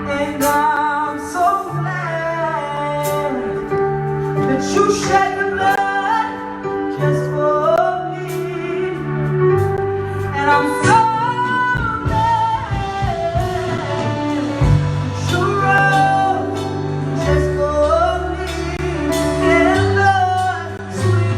And I'm so glad that you shed your blood just for me. And I'm so glad you rose just for me. And the sweet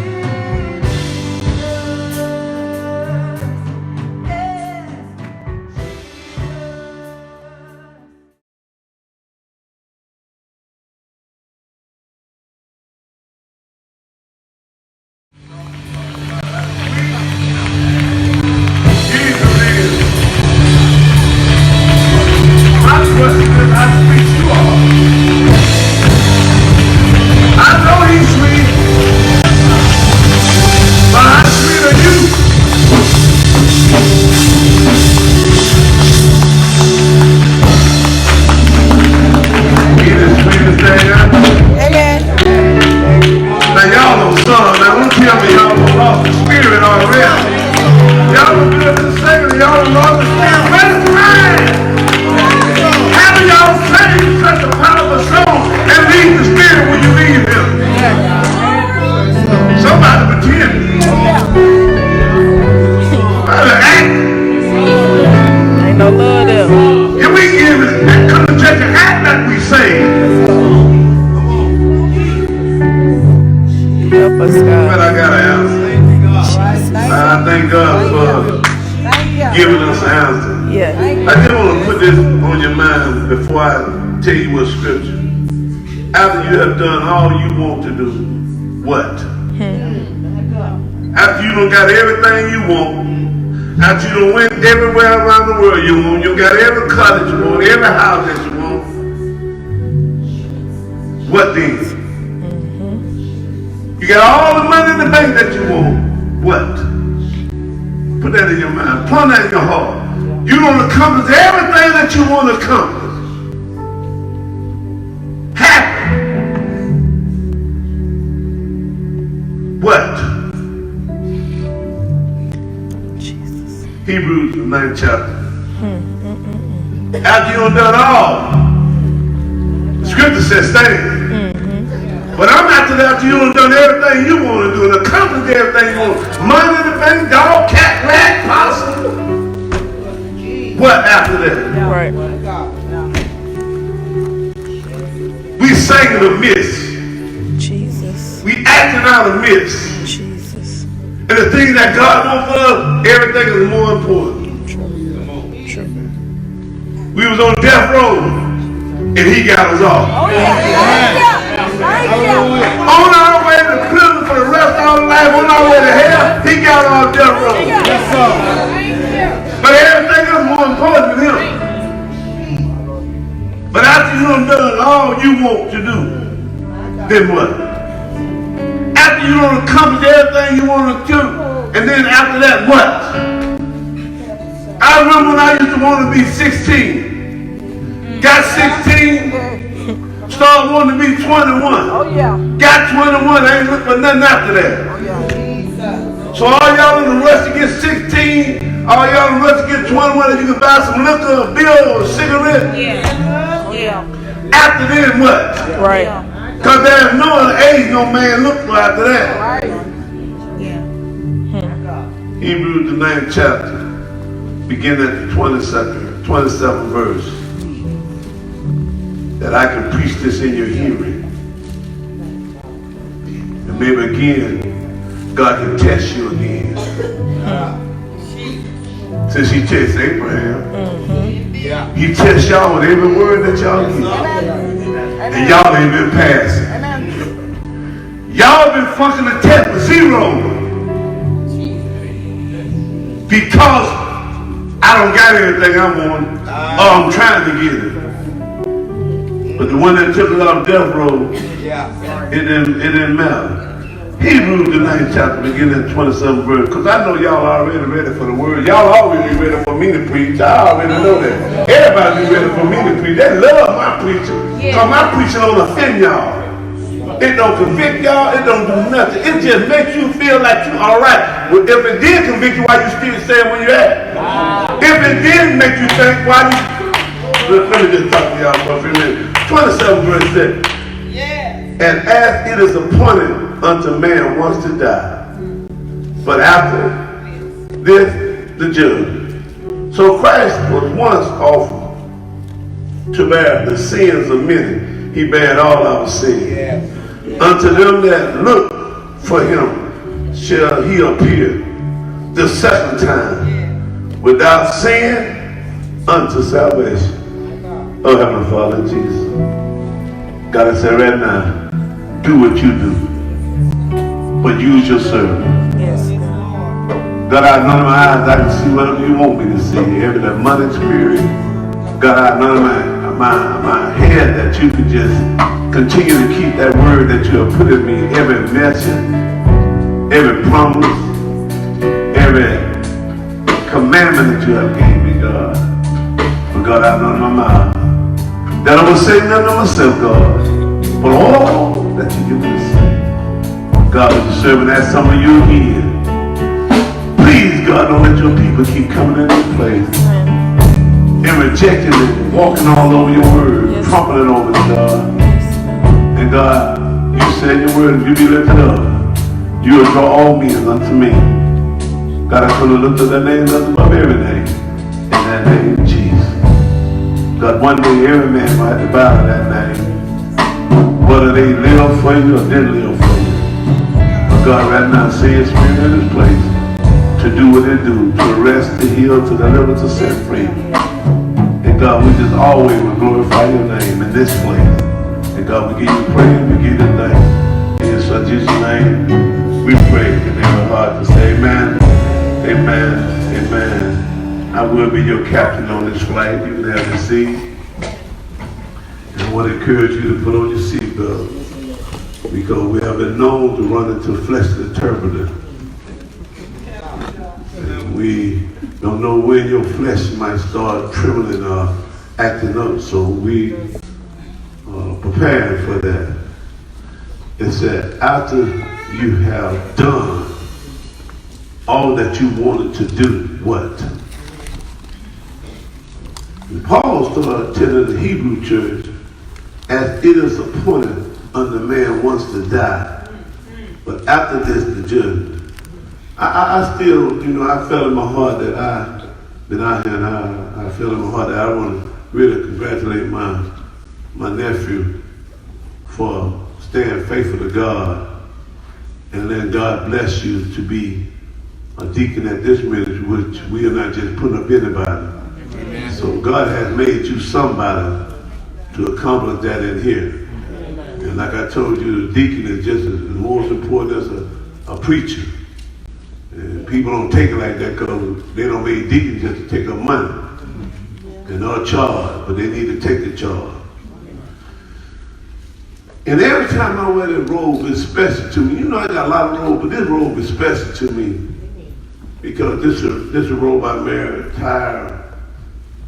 before I tell you what scripture. After you have done all you want to do, what? After you done got everything you want, after you done went everywhere around the world you want, you got every car that you want, every house that you want, what then? You got all the money in the bank that you want, what? Put that in your mind, put that in your heart. You don't accomplish everything that you want to accomplish. What? Jesus. Hebrews the 9th chapter. After you done all, the scripture says stand. But I'm after that after you done everything you want to do and accomplish everything you want. Money in the bank, dog, cat, rat, possum. What after that? Right. We sang the miss. We acting out of midst. Jesus. And the thing that God wants for us, everything is more important. True. We was on death row, and he got us off. Oh yeah. On our way to prison for the rest of our life, on our way to hell, he got our death row. Yes, but everything is more important than him. But after you done all you want to do, then what? After you don't accomplish everything you want to do, and then after that, what? I remember when I used to want to be 16. Got 16, started wanting to be 21. Oh yeah. Got 21, I ain't looking for nothing after that. Oh yeah. So all y'all in the rush to get 16, all y'all in the rush to get 21, if you can buy some liquor, a beer, or a cigarette. Yeah. Oh yeah. After then, what? Right. Because there's no other age no man look for after that. Hebrews the 9th chapter, beginning at the 27th verse. That I can preach this in your hearing. And maybe again, God can test you again. Since he tests Abraham, he tests y'all with every word that y'all give. And y'all ain't been passing. Y'all been fucking the test with zero. Because I don't got everything I want, or I'm trying to get it. But the one that took it off death row, it didn't matter. Hebrews the 9th chapter, beginning at 27th verse. Because I know y'all already ready for the word. Y'all always be ready for me to preach. I already know that. Everybody be ready for me to preach. They love my preaching. Because my preaching don't offend y'all. It don't convict y'all. It don't do nothing. It just makes you feel like you're all right. Well, if it did convict you, why you still staying where you're at? If it did make you think, why you... Let me just talk to y'all for a few minutes. 27 verse 7. And as it is appointed unto man once to die, but after this the judge. So Christ was once offered to bear the sins of many. He bare all our sins. Unto them that look for him shall he appear the second time without sin unto salvation. Oh, Heavenly Father, Jesus. God, I say right now, do what you do, but use your servant. Yes. God, I know in my eyes I can see whatever you want me to see. Every demonic spirit. God, I know in my head that you can just continue to keep that word that you have put in me. Every message, every promise, every commandment that you have gave me, God. But God, I know in my mind that I will say nothing of myself, God, but all that you give me to say. God, with the servant, ask some of you again. Please, God, don't let your people keep coming in this place and rejecting it, walking all over your word, trampling over it, God. And God, you said in your word, if you be lifted up, you will draw all men unto me. God, I could have looked at that name above every name. In that name, Jesus. God, one day every man might have to bow to that name. Whether they live for you or didn't live for you. But God, right now, say your spirit in this place to do what they do, to arrest, to heal, to deliver, to set free. And God, we just always will glorify your name in this place. And God, we give you praise, we give you thanks. In your son Jesus' name, we pray in every heart to say amen, amen, amen. I will be your captain on this flight. You can have the seat. And I want to encourage you to put on your seatbelt because we have been known to run into fleshly turbulence. And we don't know when your flesh might start trembling or acting up, so we preparing for that. It said, after you have done all that you wanted to do, what? And Paul started telling the Hebrew church, as it is appointed unto man once to die, but after this the judgment. I still, I felt in my heart that I've been out here, and I feel in my heart that I want to really congratulate my nephew for staying faithful to God and letting God bless you to be a deacon at this ministry, which we are not just putting up anybody. Amen. So God has made you somebody to accomplish that in here. Amen. And like I told you, the deacon is just as most important as a preacher. And people don't take it like that because they don't make deacons just to take up money and not charge, but they need to take the charge. And every time I wear this robe, it's special to me. I got a lot of robes, but this robe is special to me because this is a robe I married Tyra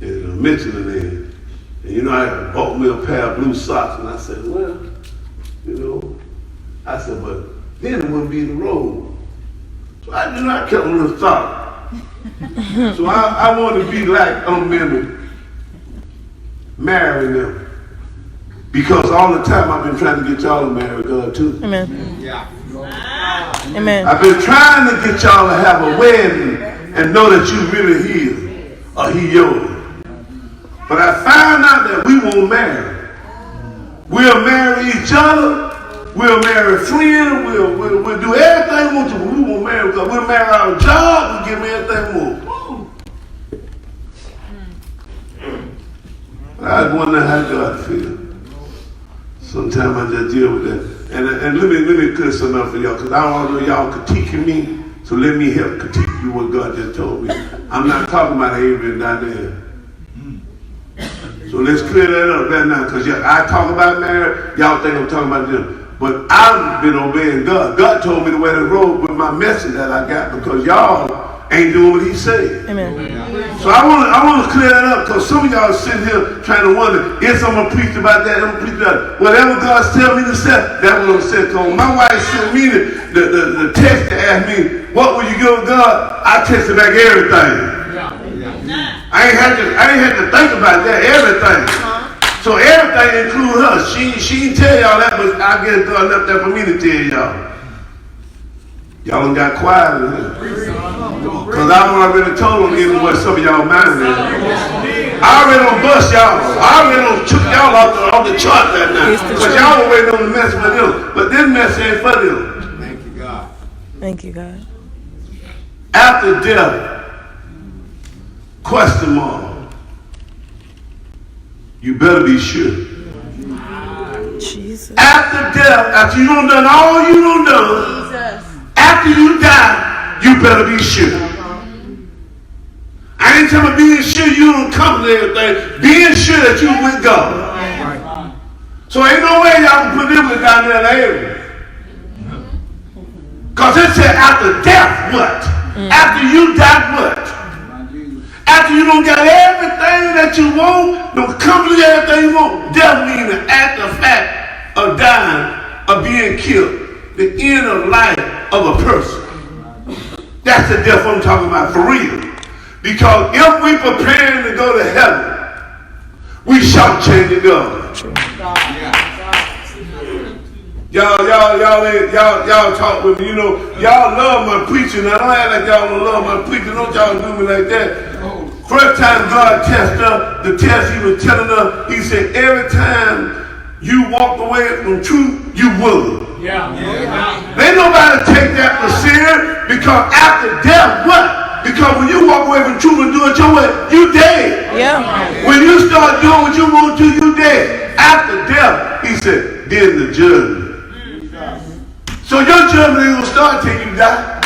and Mitchell in. And I bought me a pair of blue socks, and I said, well, I said, but then it wouldn't be the robe. So I kept on the sock. So I want to be like men marrying them. Because all the time I've been trying to get y'all to marry God too. Amen. Yeah. Amen. I've been trying to get y'all to have a wedding and know that you really his or he yours. But I found out that we won't marry. We'll marry each other. We'll marry friends. We'll do everything we want to, but we won't marry because we'll marry our job and give them everything more. I was wondering how God feels. Sometimes I just deal with that. And let me clear something up for y'all, because I don't know y'all critiquing me, so let me help critique you what God just told me. I'm not talking about Avery down there. So let's clear that up right now, because I talk about marriage, y'all think I'm talking about them. But I've been obeying God. God told me to wear the robe with my message that I got, because y'all ain't doing what he said. Amen. So I want to clear that up, because some of y'all are sitting here trying to wonder, yes, I'm going to preach about that, I'm going to preach about that. Whatever God's telling me to say, that's what I'm saying. Because my wife sent me the text to ask me, what will you give God? I texted back everything. I ain't had to think about that, everything. So everything includes her. She didn't tell y'all that, but I guess God left that for me to tell y'all. Y'all done got quiet in here. Because I already told them even what some of y'all mind is. I already done bust y'all. I already done took y'all off the chart that night. Because y'all were waiting on the message for them. But this message ain't for them. Thank you, God. Thank you, God. After death, question mark. You better be sure. Jesus. After death, after you done all you done, after you die, you better be sure. I ain't talking about being sure you don't accomplish everything. Being sure that you with God. So ain't no way y'all can put them with down there in the area. Because it said after death, what? After you die, what? After you don't get everything that you want, don't accomplish everything you want, death means the act of fact of dying, of being killed, the end of life of a person. That's the death I'm talking about for real. Because if we preparing to go to heaven, we shall change it up. Y'all talk with me, you know, y'all love my preaching. I don't act like y'all don't love my preaching. Don't y'all do me like that. First time God tested us, the test he was telling us, he said, every time you walk away from truth, you will. Ain't nobody take that for serious, because after death, what? Because when you walk away from truth and do it your way, you dead. When you start doing what you want to, you dead. After death, he said, then the judgment. So your judgment ain't gonna start till you die.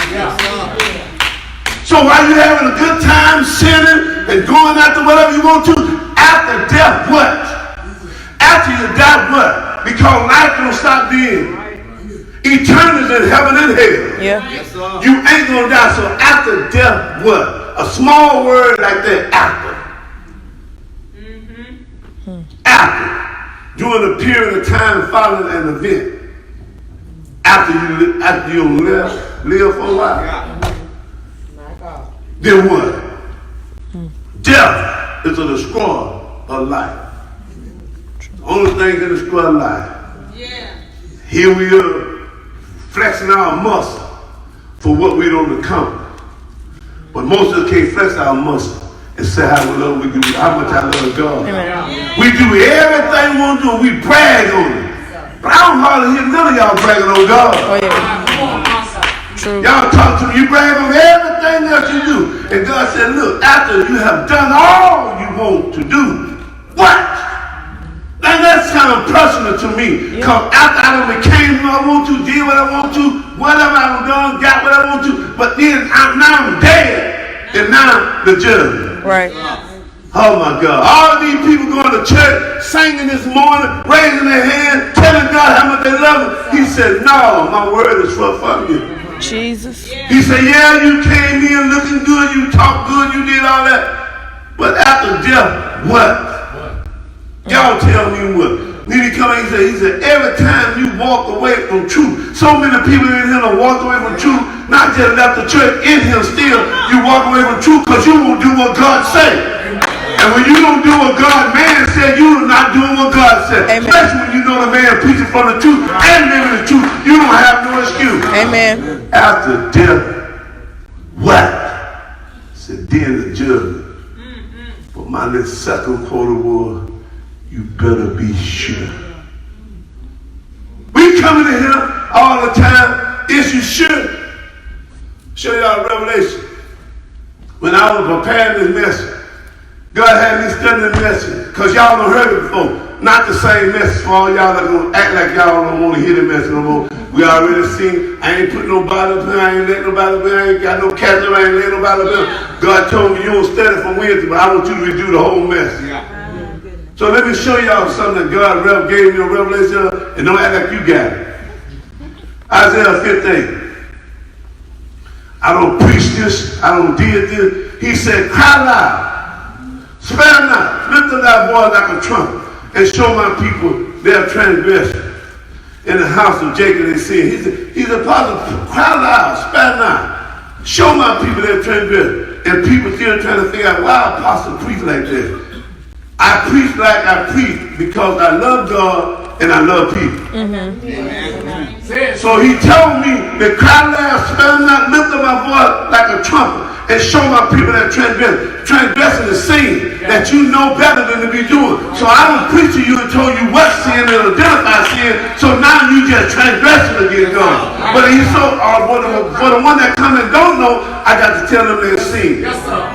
So while you having a good time sinning and going after whatever you want to, after death, what? After you die, what? Because life don't stop then. Eternity in heaven and hell. You ain't gonna die. So after death, what? A small word like that, after. After. During a period of time following an event. After you live for a while. Then what? Death is a destroyer of life. The only thing that destroys life. Here we are flexing our muscle for what we don't accomplish. But most of us can't flex our muscle and say how we do, how much I love God. We do everything we want to do, we brag on it. But I don't hardly hear none of y'all bragging on God. Y'all talk to me, you brag on everything else you do. And God said, look, after you have done all you want to do, what? Now that's kind of personal to me. Because after I done became who I want to, did what I want to, whatever I've done, got what I want to, but then now I'm dead. And now the judgment. Right. Oh my God. All of these people going to church, singing this morning, raising their hand, telling God how much they love him. He said, no, my word is for you. Jesus. He said, yeah, you came in looking good, you talked good, you did all that. But after death, what? Y'all tell me what? Then he come in and he said, every time you walk away from truth, so many people in here have walked away from truth, not just left the church in here still, you walk away from truth because you won't do what God said. And when you don't do what God, man said, you're not doing what God said. Amen. Especially when you know the man preaching from the truth and living the truth, you don't have no excuse. Amen. After death, what? Said, then the judgment. But my little second quote was, you better be sure. We coming in here all the time. Is you sure? Show y'all a revelation. When I was preparing this message, God had me studying this message, because y'all done heard it before. Not the same message for all y'all that gonna act like y'all don't want to hear the message no more. We already seen, I ain't put nobody up here, I ain't let nobody up here, I ain't got no castle, I ain't let nobody up here. God told me you don't study from Wednesday, but I want you to redo the whole message. So let me show y'all something that God gave me a revelation of, and don't act like you got it. Isaiah 15. I don't preach this, I don't did this. He said, cry loud, spare not, lift up thy voice like a trumpet, and show my people their transgression. In the house of Jacob they said, he's a apostle, cry loud, spare not, show my people their transgression. And people still trying to figure out why apostle preach like this. I preach like I preach because I love God and I love people. Mm-hmm. Amen. So he told me to cry loud, spare not, lift up my voice like a trumpet, and show my people that transgressing the sin that you know better than to be doing. So I was preaching to you and told you what sin and identify sin. So now you just transgressing against God. But he's so for the one that come and don't know, I got to tell them their sin. Yes, sir.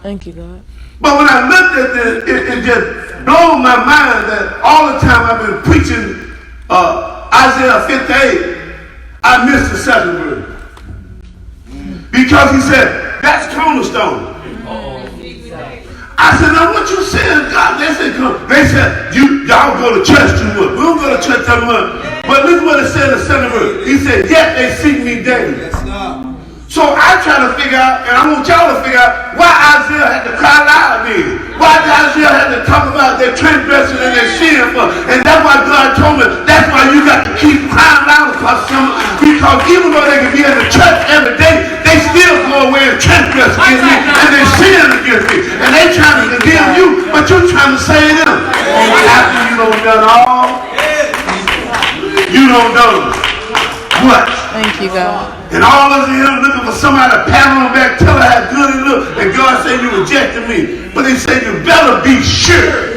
Thank you, God. But when I looked at this, it just blew my mind that all the time I've been preaching Isaiah 58, I missed the second verse. Because he said, that's Cornerstone. I said, now what you saying, God? They said, y'all go to church too much. We don't go to church too much. But look what it said in the second verse. He said, yet they seek me daily. So I try to figure out, and I want y'all to figure out why Isaiah had to cry loud then. Why Isaiah had to talk about their transgression and their sin for. And that's why God told me, that's why you got to keep crying loud because even though they can be in the church every day, they still go away and transgress against me, and they sin against me. And they trying to condemn you, but you're trying to save them. After you don't done all, you don't know what. Thank you, God. And all of them looking for somebody to pat on the back, tell her how good it look. And God said, you rejected me. But he said, you better be sure.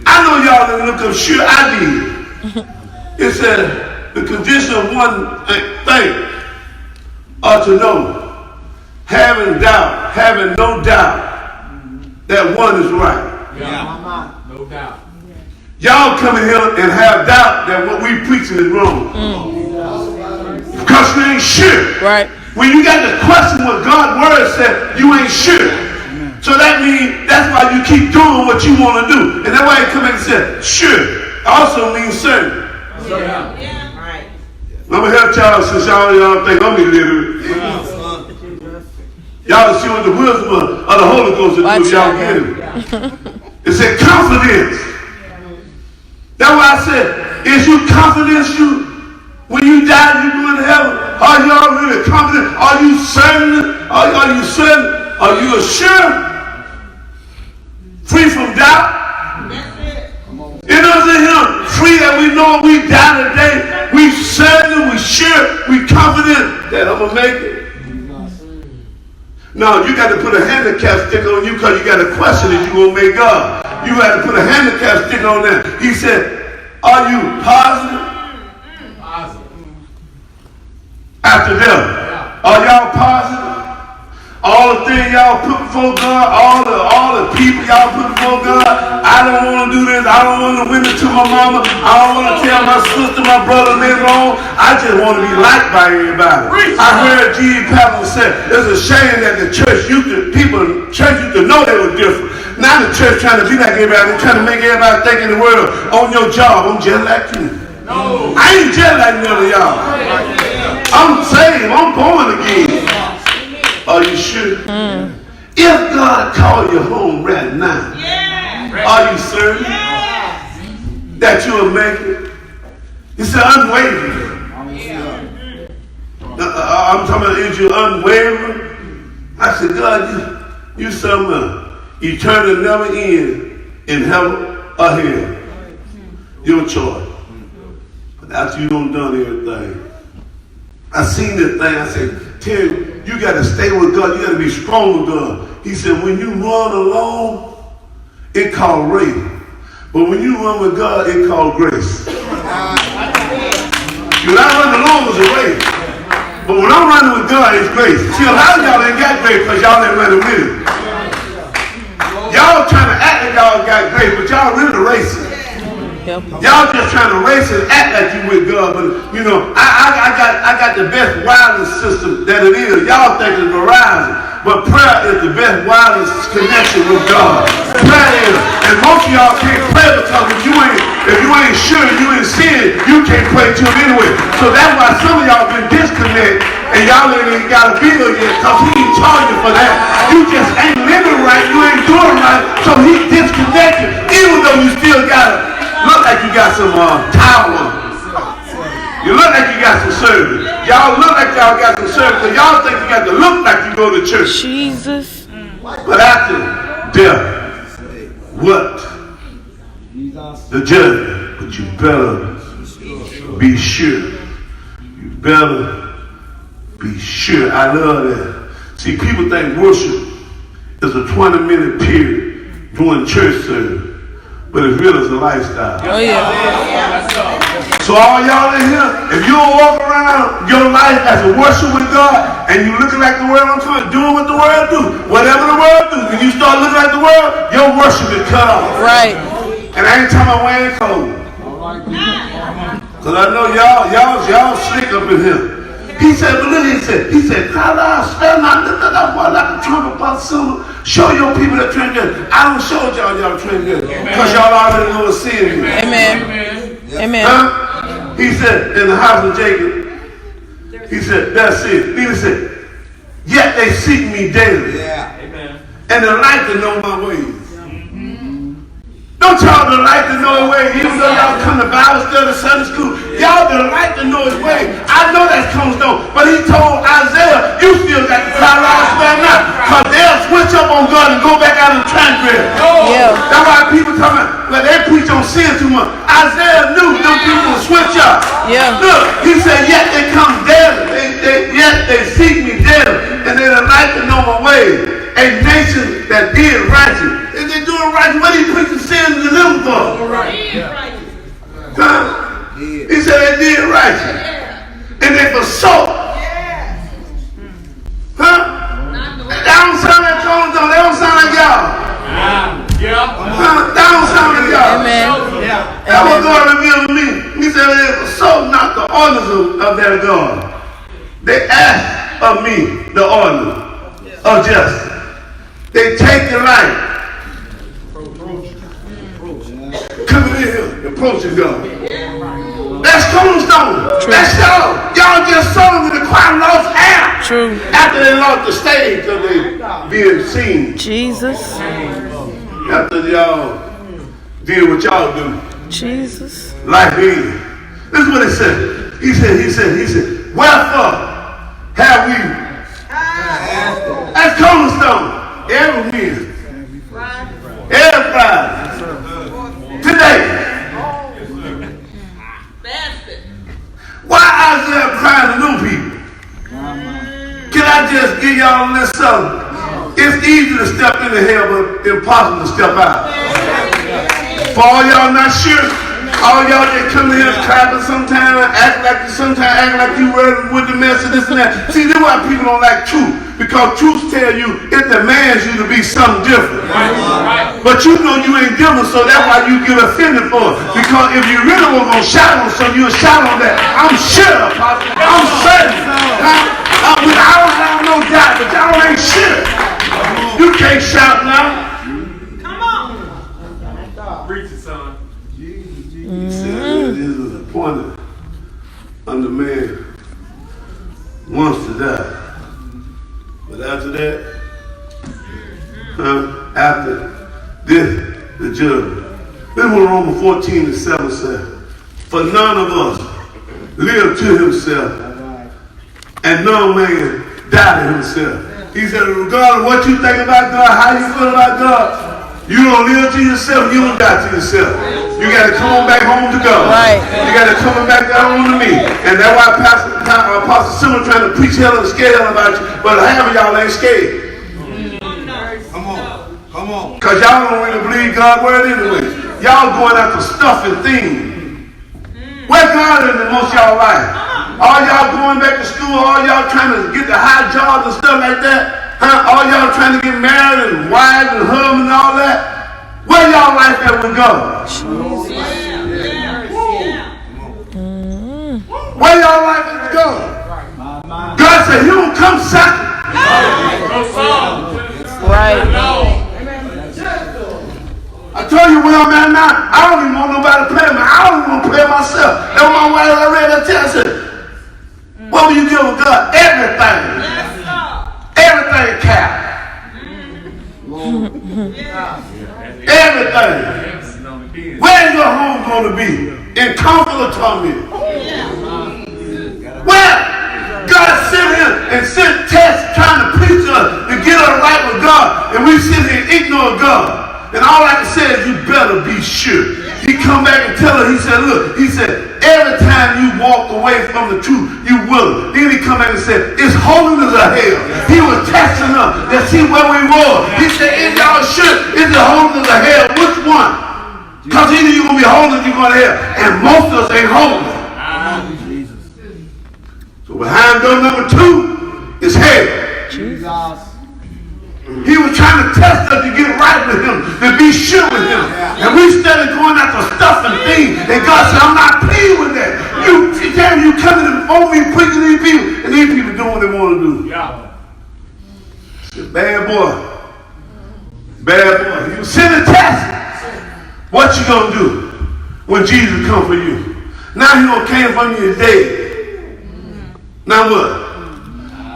I know y'all didn't look up sure. I did. It said, the condition of one thing ought to know, having no doubt that one is right. Yeah. No doubt. Y'all come in here and have doubt that what we preaching is wrong. Because you ain't sure. Right. When you got to question what God's word said, you ain't sure. So that means that's why you keep doing what you want to do. And that's why he come back and said, sure. Also means certain. Yeah. Right. I'm going to help y'all since y'all think I'm illiterate. Y'all see what the wisdom of the Holy Ghost will do. Y'all get it. It said confidence. That's why I said, is you confidence when you die, you going to heaven? Are y'all really confident? Are you certain? Are you certain? Are you assured? Free from doubt? That's it. It doesn't him. Free that we know we die today. We certain, we sure, we confident that I'm going to make it. No, you got to put a handicap sticker on you because you got to question if you're going to make God. You got to put a handicap sticker on that. He said, are you positive? After death. Are y'all positive? All the things y'all put before God, all the people y'all put before God, I don't want to do this, I don't want to win it to my mama, I don't want to tell my sister, my brother later on, I just want to be liked by everybody. I heard G.E. Patton say, it's a shame that the church used to know they were different. Now the church trying to be like everybody, they're trying to make everybody think in the world, on your job, I'm just like you. No. I ain't just like none of y'all. I'm saved, I'm born again. Are you sure? If God called you home right now, are you certain that you will make it? He said unwavering. I'm talking about is you unwavering? I said, God, you some eternal never end in heaven or hell. Your choice. But after you done everything, I seen this thing, I said, Terry, you got to stay with God. You got to be strong with God. He said, when you run alone, it called race. But when you run with God, it called grace. When I run alone, it's a race. But when I'm running with God, it's grace. See, a lot of y'all ain't got grace because y'all ain't running with Him. Y'all trying to act like y'all got grace, but y'all really racing. Y'all just trying to race and act like you with God, but you know, I got the best wireless system that it is. Y'all think it's Verizon, but prayer is the best wireless connection with God. Prayer is, and most of y'all can't pray because if you ain't sure, you ain't sin, you can't pray to Him anyway. So that's why some of y'all been disconnected And y'all ain't got a bill yet because he ain't charging for that. You just ain't living right. You ain't doing right. So he disconnected. Even though you still got to look like you got some power. You look like you got some service. Y'all look like y'all got some service. So y'all think you got to look like you go to church. Jesus. But after death, what? The judgment. But you better be sure. You better be sure. I love that. See, people think worship is a 20-minute period during church service, but it's really a lifestyle. Oh, yeah. So all y'all in here, if you don't walk around your life as a worship with God, and you looking like the world, I'm talking, doing what the world do, whatever the world do, when you start looking like the world, your worship is cut off. Right. And I ain't talking about wearing clothes. Because I know y'all slick up in here. He said, but look, he said, stand not, lift that boy like a trumpet about silver. Show your people that transgender. I don't show y'all transgender. Because y'all already know what's seeing me. Amen. Amen. Huh? He said, in the house of Jacob, he said, that's it. He said, yet they seek me daily. Yeah. Amen. And they like to know my ways. Don't y'all delight to know his way, even though y'all come to Bible study, Sunday school. Y'all delight to know his way. I know that's Cornerstone, but he told Isaiah, you still got to cry loud, spare not, because they'll switch up on God and go back out and transgress. Yeah. That's why people talking about, well, they preach on sin too much. Isaiah knew them people would switch up. Yeah. Look, he said, yet they come daily. Yet they seek me daily, and they delight to know my way. A nation that did righteous. If they doing righteous, what are you preaching sin to them for? Huh? He said they did righteous. And they forsook. Huh? That don't sound like Cornerstone. They don't sound like y'all. Huh? That don't sound like y'all. Amen. That was God revealed to me. He said they forsook not the orders of their God. They asked of me the order of justice. They take the life. Coming in here, approaching God. That's Cornerstone. True. That's y'all. Y'all just saw them in the choir lost air. True. After they lost the stage, because they being seen. Jesus. After y'all did what y'all do. Jesus. Life in. This is what it said. He said, wherefore have we? That's Cornerstone. Every week. Every Friday. Today. Why Isaiah crying to them people? Can I just give y'all a list of it's easy to step into hell, but impossible to step out. For all y'all not sure, all y'all that come in here clapping sometimes, act like you were with the mess of this and that. See, this is why people don't like truth. Because truth tell you, it demands you to be something different. But you know you ain't different, so that's why you get offended for it. Because if you really were going to shout on something, you'll shout on that. I'm sure, I'm certain. I don't have no doubt, but y'all ain't sure. You can't shout now. Come on. Preach it, son. He said, this is appointed unto man wants to die. But after that, after this, the judgment. This is what Romans 14:7 said. For none of us live to himself, and no man die to himself. He said, regardless of what you think about God, how you feel about God, you don't live to yourself, you don't die to yourself. You got to come on back home to God. Right. You got to come back home to me. And that's why Apostle Simon trying to preach hell and scare hell about you, but half of y'all ain't scared. Come on. Because y'all don't really believe God's word anyway. Y'all going after stuff and things. Where God is in most of y'all life? All y'all going back to school, all y'all trying to get the high jobs and stuff like that. All y'all trying to get married and wives and husbands and all that. Where y'all life at with God? Where y'all life at with God? God said he don't come second. Right. I told you where I'm at now. I don't even want nobody to play me. I don't even want to play myself. That's my wife I read that tell. I said, What will you give God? Everything. Everything counts. Everything. Where's your home going to be? In comfort or torment? Well, God sent him and sent tests trying to preach us to get us right with God, and we sit here and ignore God. And all I can say is you better be sure. He come back and tell her, he said, look, he said, every time you walk away from the truth, you will. Then he come back and said, it's holiness of hell. He was testing us to see where we were. He said, is y'all sure it's the holiness of hell? Which one? Because either you're going to be holy or you're going to hell. And most of us ain't holy. So behind door number 2 is hell. Jesus. He was trying to test us to get right with him, to be sure with him. And we started going after stuff and things. And God said, I'm not pleased with that. You coming before me preaching to these people, and these people doing what they want to do. Bad boy. Bad boy. You send a test. What you gonna do when Jesus come for you? Now he gonna came from you dead. Now what?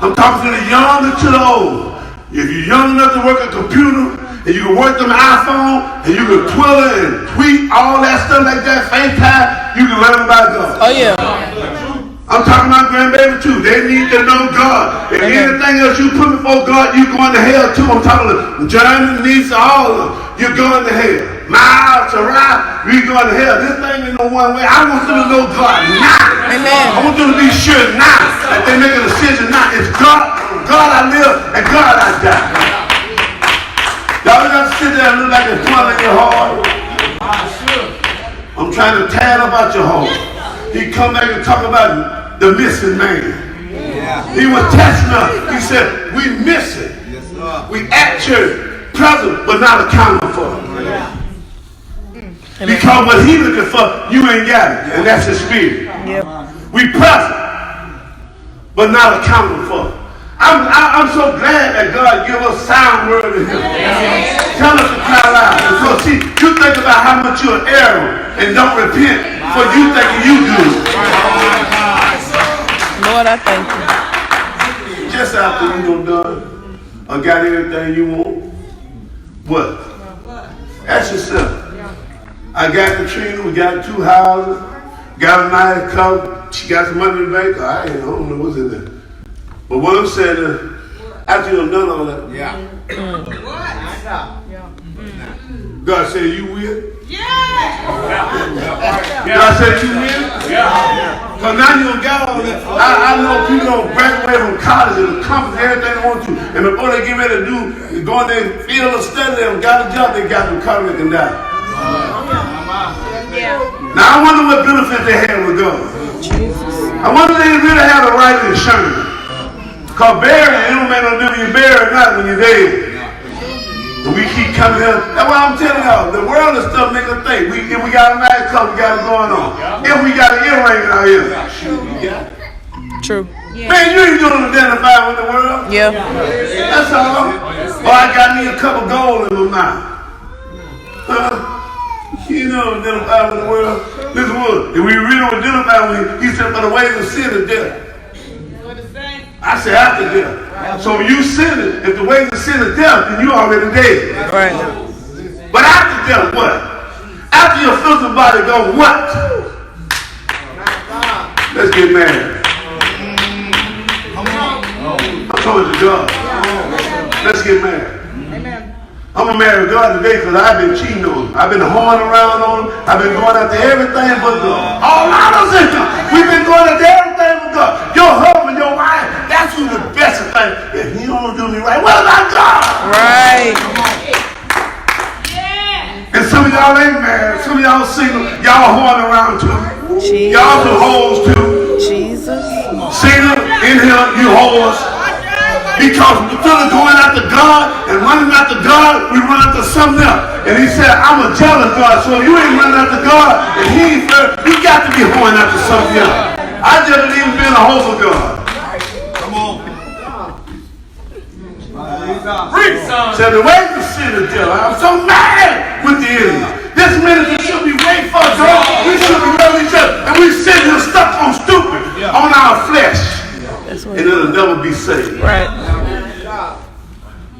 I'm talking to the young and to the old. If you're young enough to work a computer, and you can work them iPhone, and you can Twitter and tweet, all that stuff like that, FaceTime, you can learn about God. Oh, yeah. I'm talking about grandbaby too. They need to know God. If anything else you put before God, you're going to hell too. I'm talking to John and Lisa, all of them. You're going to hell. Miles, Sarah, we're going to hell. This thing ain't no one way. I want them to know God now. Amen. I want them to be sure now that they make a decision now. It's God I live, and God I die. Y'all got to sit there and look like it's fun in your heart. I'm trying to tear about your heart. He come back and talk about the missing man. He was testing us. He said, we miss it. We at church, present, but not accounted for. Because what he looking for, you ain't got it. And that's his spirit. We present, but not accounted for. I'm so glad that God give us sound word to him. Tell us to cry loud. Because see, you think about how much you're erring and don't repent for you thinking you do. Lord, I thank you. Just after you done or got everything you want, what? Ask yourself. I got Katrina, we got 2 houses, got a nice car, she got some money in the bank. I don't know what's in there. But what I'm saying is, after you've done all that, God said, you will? God said, you will? Because now you don't got all that. I know people don't graduate from college and accomplish everything they want to. And before they get ready to do, go in their field of study, they don't got a job, they got them college and die. Now I wonder what benefit they had with God. I wonder if they really had the right insurance. Because burying, it don't make no difference you bury or not when you're dead. And we keep coming here. That's why I'm telling y'all, the world and stuff make us think. If we got a nice cup, we got it going on. If we got an earring out here. True. Man, you ain't doing identify with the world. Yeah. That's all. Or I got me a cup of gold in my mouth. You know, identify with the world. Listen, what? If we really don't identify with him, he said, for the ways of sin is death. I said after death. So when you sin it, if the ways of sin is death, then you already dead. Right. But after death, what? After your physical body goes, what? Let's get married. I'm talking to God. Let's get married. I'm going to marry God today because I've been cheating on him. I've been hoeing around on him. I've been going after everything but God. All out of it. We've been going after everything but God. Your husband, your wife, that's who's the best thing. If he don't do me right, what about God? Right. And some of y'all ain't married. Some of y'all single. Y'all hoeing around too. Jesus. Y'all some hoes too. Jesus. Single, in here, you hoes. Because instead of going after God and running after God, we run after something else. And he said, I'm a jealous God. So if you ain't running after God and he ain't fair, you got to be going after something else. I just been even being a hoe for God. Come on. Said the way to sin is devil. I'm so mad with the enemy. This ministry should be waiting for God. We should be loving each other. And we sitting here stuck on stupid, on our flesh. and it'll never be saved. Right.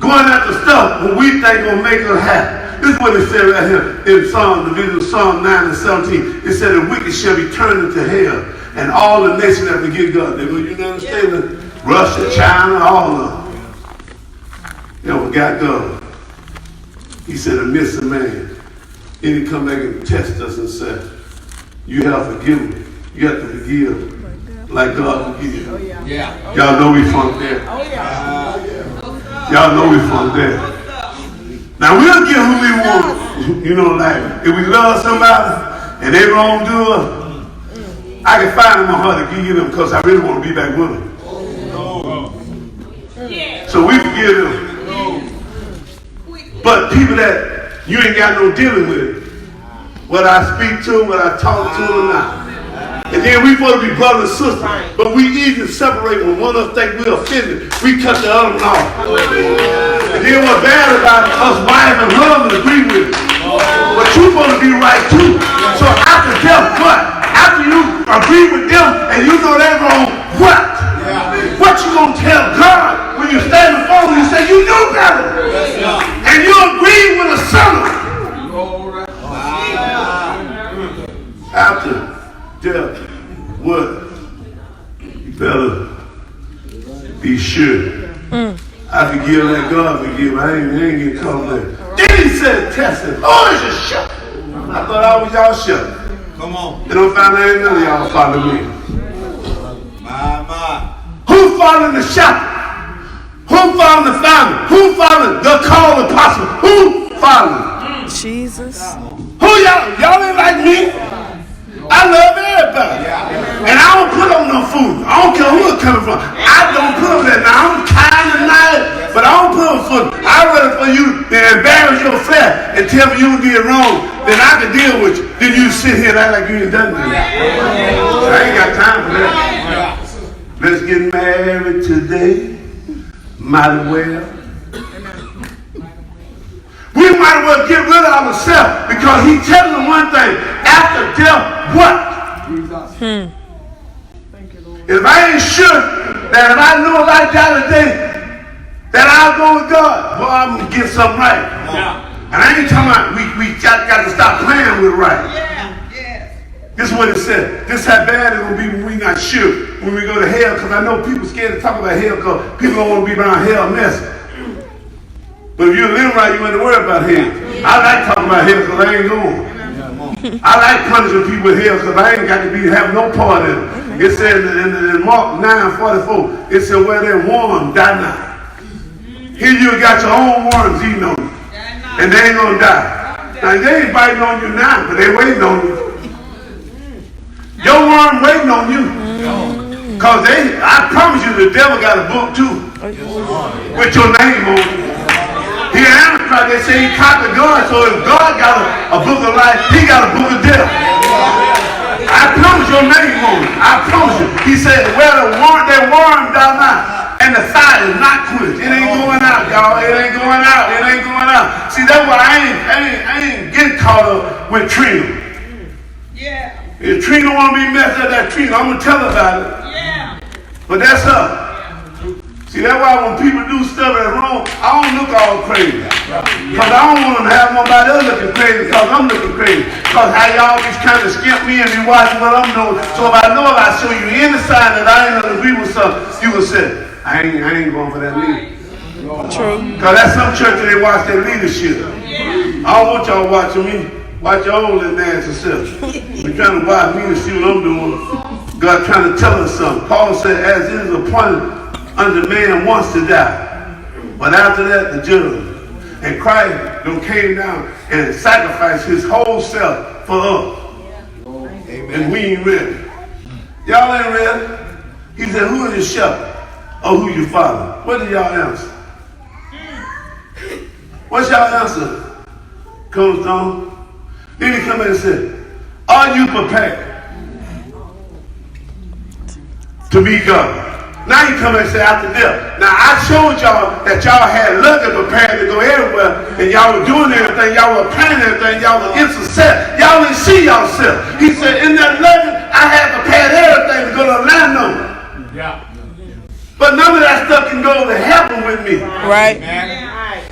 Going after stuff when we think will make us happy. This is what it said right here in Psalm 9 and 17. It said the wicked shall be turned into hell, and all the nations that forget God. They go, you understand that? Russia, China, all of them. They forgot God. He said, amidst a man. Then he come back and test us and say, you have forgiven. You have to forgive like God forgives. Y'all know we from there. Y'all know we from there. Now we'll give who we want. You know, like if we love somebody and they wrong do us, I can find in my heart to give them because I really want to be back with them. So we forgive them. But people that you ain't got no dealing with, whether I speak to them, whether I talk to them or not. And then we supposed to be brothers and sisters, but we easily separate when one of us think we're offended. We cut the other one off. And then what's bad about it, us wives and husbands agree with it. But you're supposed to be right too. So after death, what? After you agree with them and you know they're wrong, what? What you gonna tell God when you stand before him and you say you know better? And you agree with a sinner. After death, what? You better be sure. I forgive that God forgive. I ain't getting caught there. Then he said, test it. Oh, it's a shut. I thought I was y'all shut. Come on. They don't find out none of y'all follow me. Who following the shepherd? Who following the founder? Who following the called apostle? Who following? Jesus. Who y'all? Y'all ain't like me. I love everybody. And I don't put on no food. I don't care who it's coming from. I don't put on that. Now, I'm kind and nice, but I don't put on food. I'd rather for you to embarrass your flesh and tell me you did wrong than I can deal with you. Then you sit here and act like you ain't done nothing. I ain't got time for that. Let's get married today. Might as well. We might as well get rid of ourselves because he's telling them one thing. After death, what? If I ain't sure that if I know like that today, that I'll go with God, well, I'm going to get something right. And I ain't talking about we got to stop playing with right. This is what it said. This is how bad it's going to be when we're not sure when we go to hell, because I know people scared to talk about hell because people don't want to be around hell mess. But if you live right, you ain't to worry about hell. I like talking about hell because I ain't going. I like punishing people with hell because I ain't got to have no part in it. It said in Mark 9:44, it said, where they're warm, die not. Here you got your own worms eating on you. And they ain't going to die. Now, they ain't biting on you now, but they waiting on you. Your worm waiting on you. Because I promise you, the devil got a book too. With your name on it. He Antichrist, they say he copied God, so if God got a book of life, he got a book of death. I promise your name on it. I promise you. He said, well, that worm die not, and the fire is not quenched. It ain't going out, y'all. It ain't going out. It ain't going out. See, that's why I ain't getting caught up with Trina. If Trina want to be messed up, that Trina, I'm going to tell her about it. But that's her. See, that's why when people do stuff that's wrong, I don't look all crazy. Because I don't want them to have nobody else looking crazy because I'm looking crazy. Because how y'all just kind of skimp me and be watching what I'm doing. So if I know if I show you any sign that I ain't going to agree with something, you will say, I ain't going for that leader. True. Because that's some church that they watch their leadership. I don't want y'all watching me. Watch your own little nasty self. You're trying to watch me to see what I'm doing. God trying to tell us something. Paul said, as it is appointed unto man wants to die, but after that the judgment. And Christ came down and sacrificed his whole self for us. Amen. And we ain't ready. Y'all ain't ready. He said, who is your shepherd? Or who you follow? What did y'all answer? What's y'all answer? Cornerstone. Then he come in and said, are you prepared to be God? Now you come in and say after death. Now I showed y'all that y'all had luggage prepared to go everywhere, and y'all were doing everything, y'all were planning everything, y'all were intercept. Y'all didn't see yourself. He said, in that luggage, I had prepared everything to go to Orlando. But none of that stuff can go to heaven with me. Right.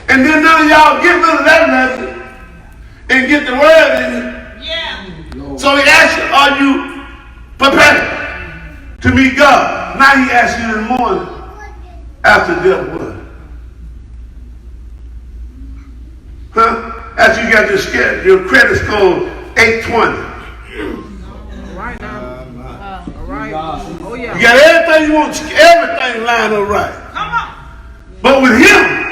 And then none of y'all get rid of that lesson and get the word in it. So he asks you, are you prepared to meet God? Now he asks you in the morning, after death what? Huh? After you got your credit score 820. Right now. All right. Oh, yeah. You got everything you want, everything lined up right. Come on. But with him,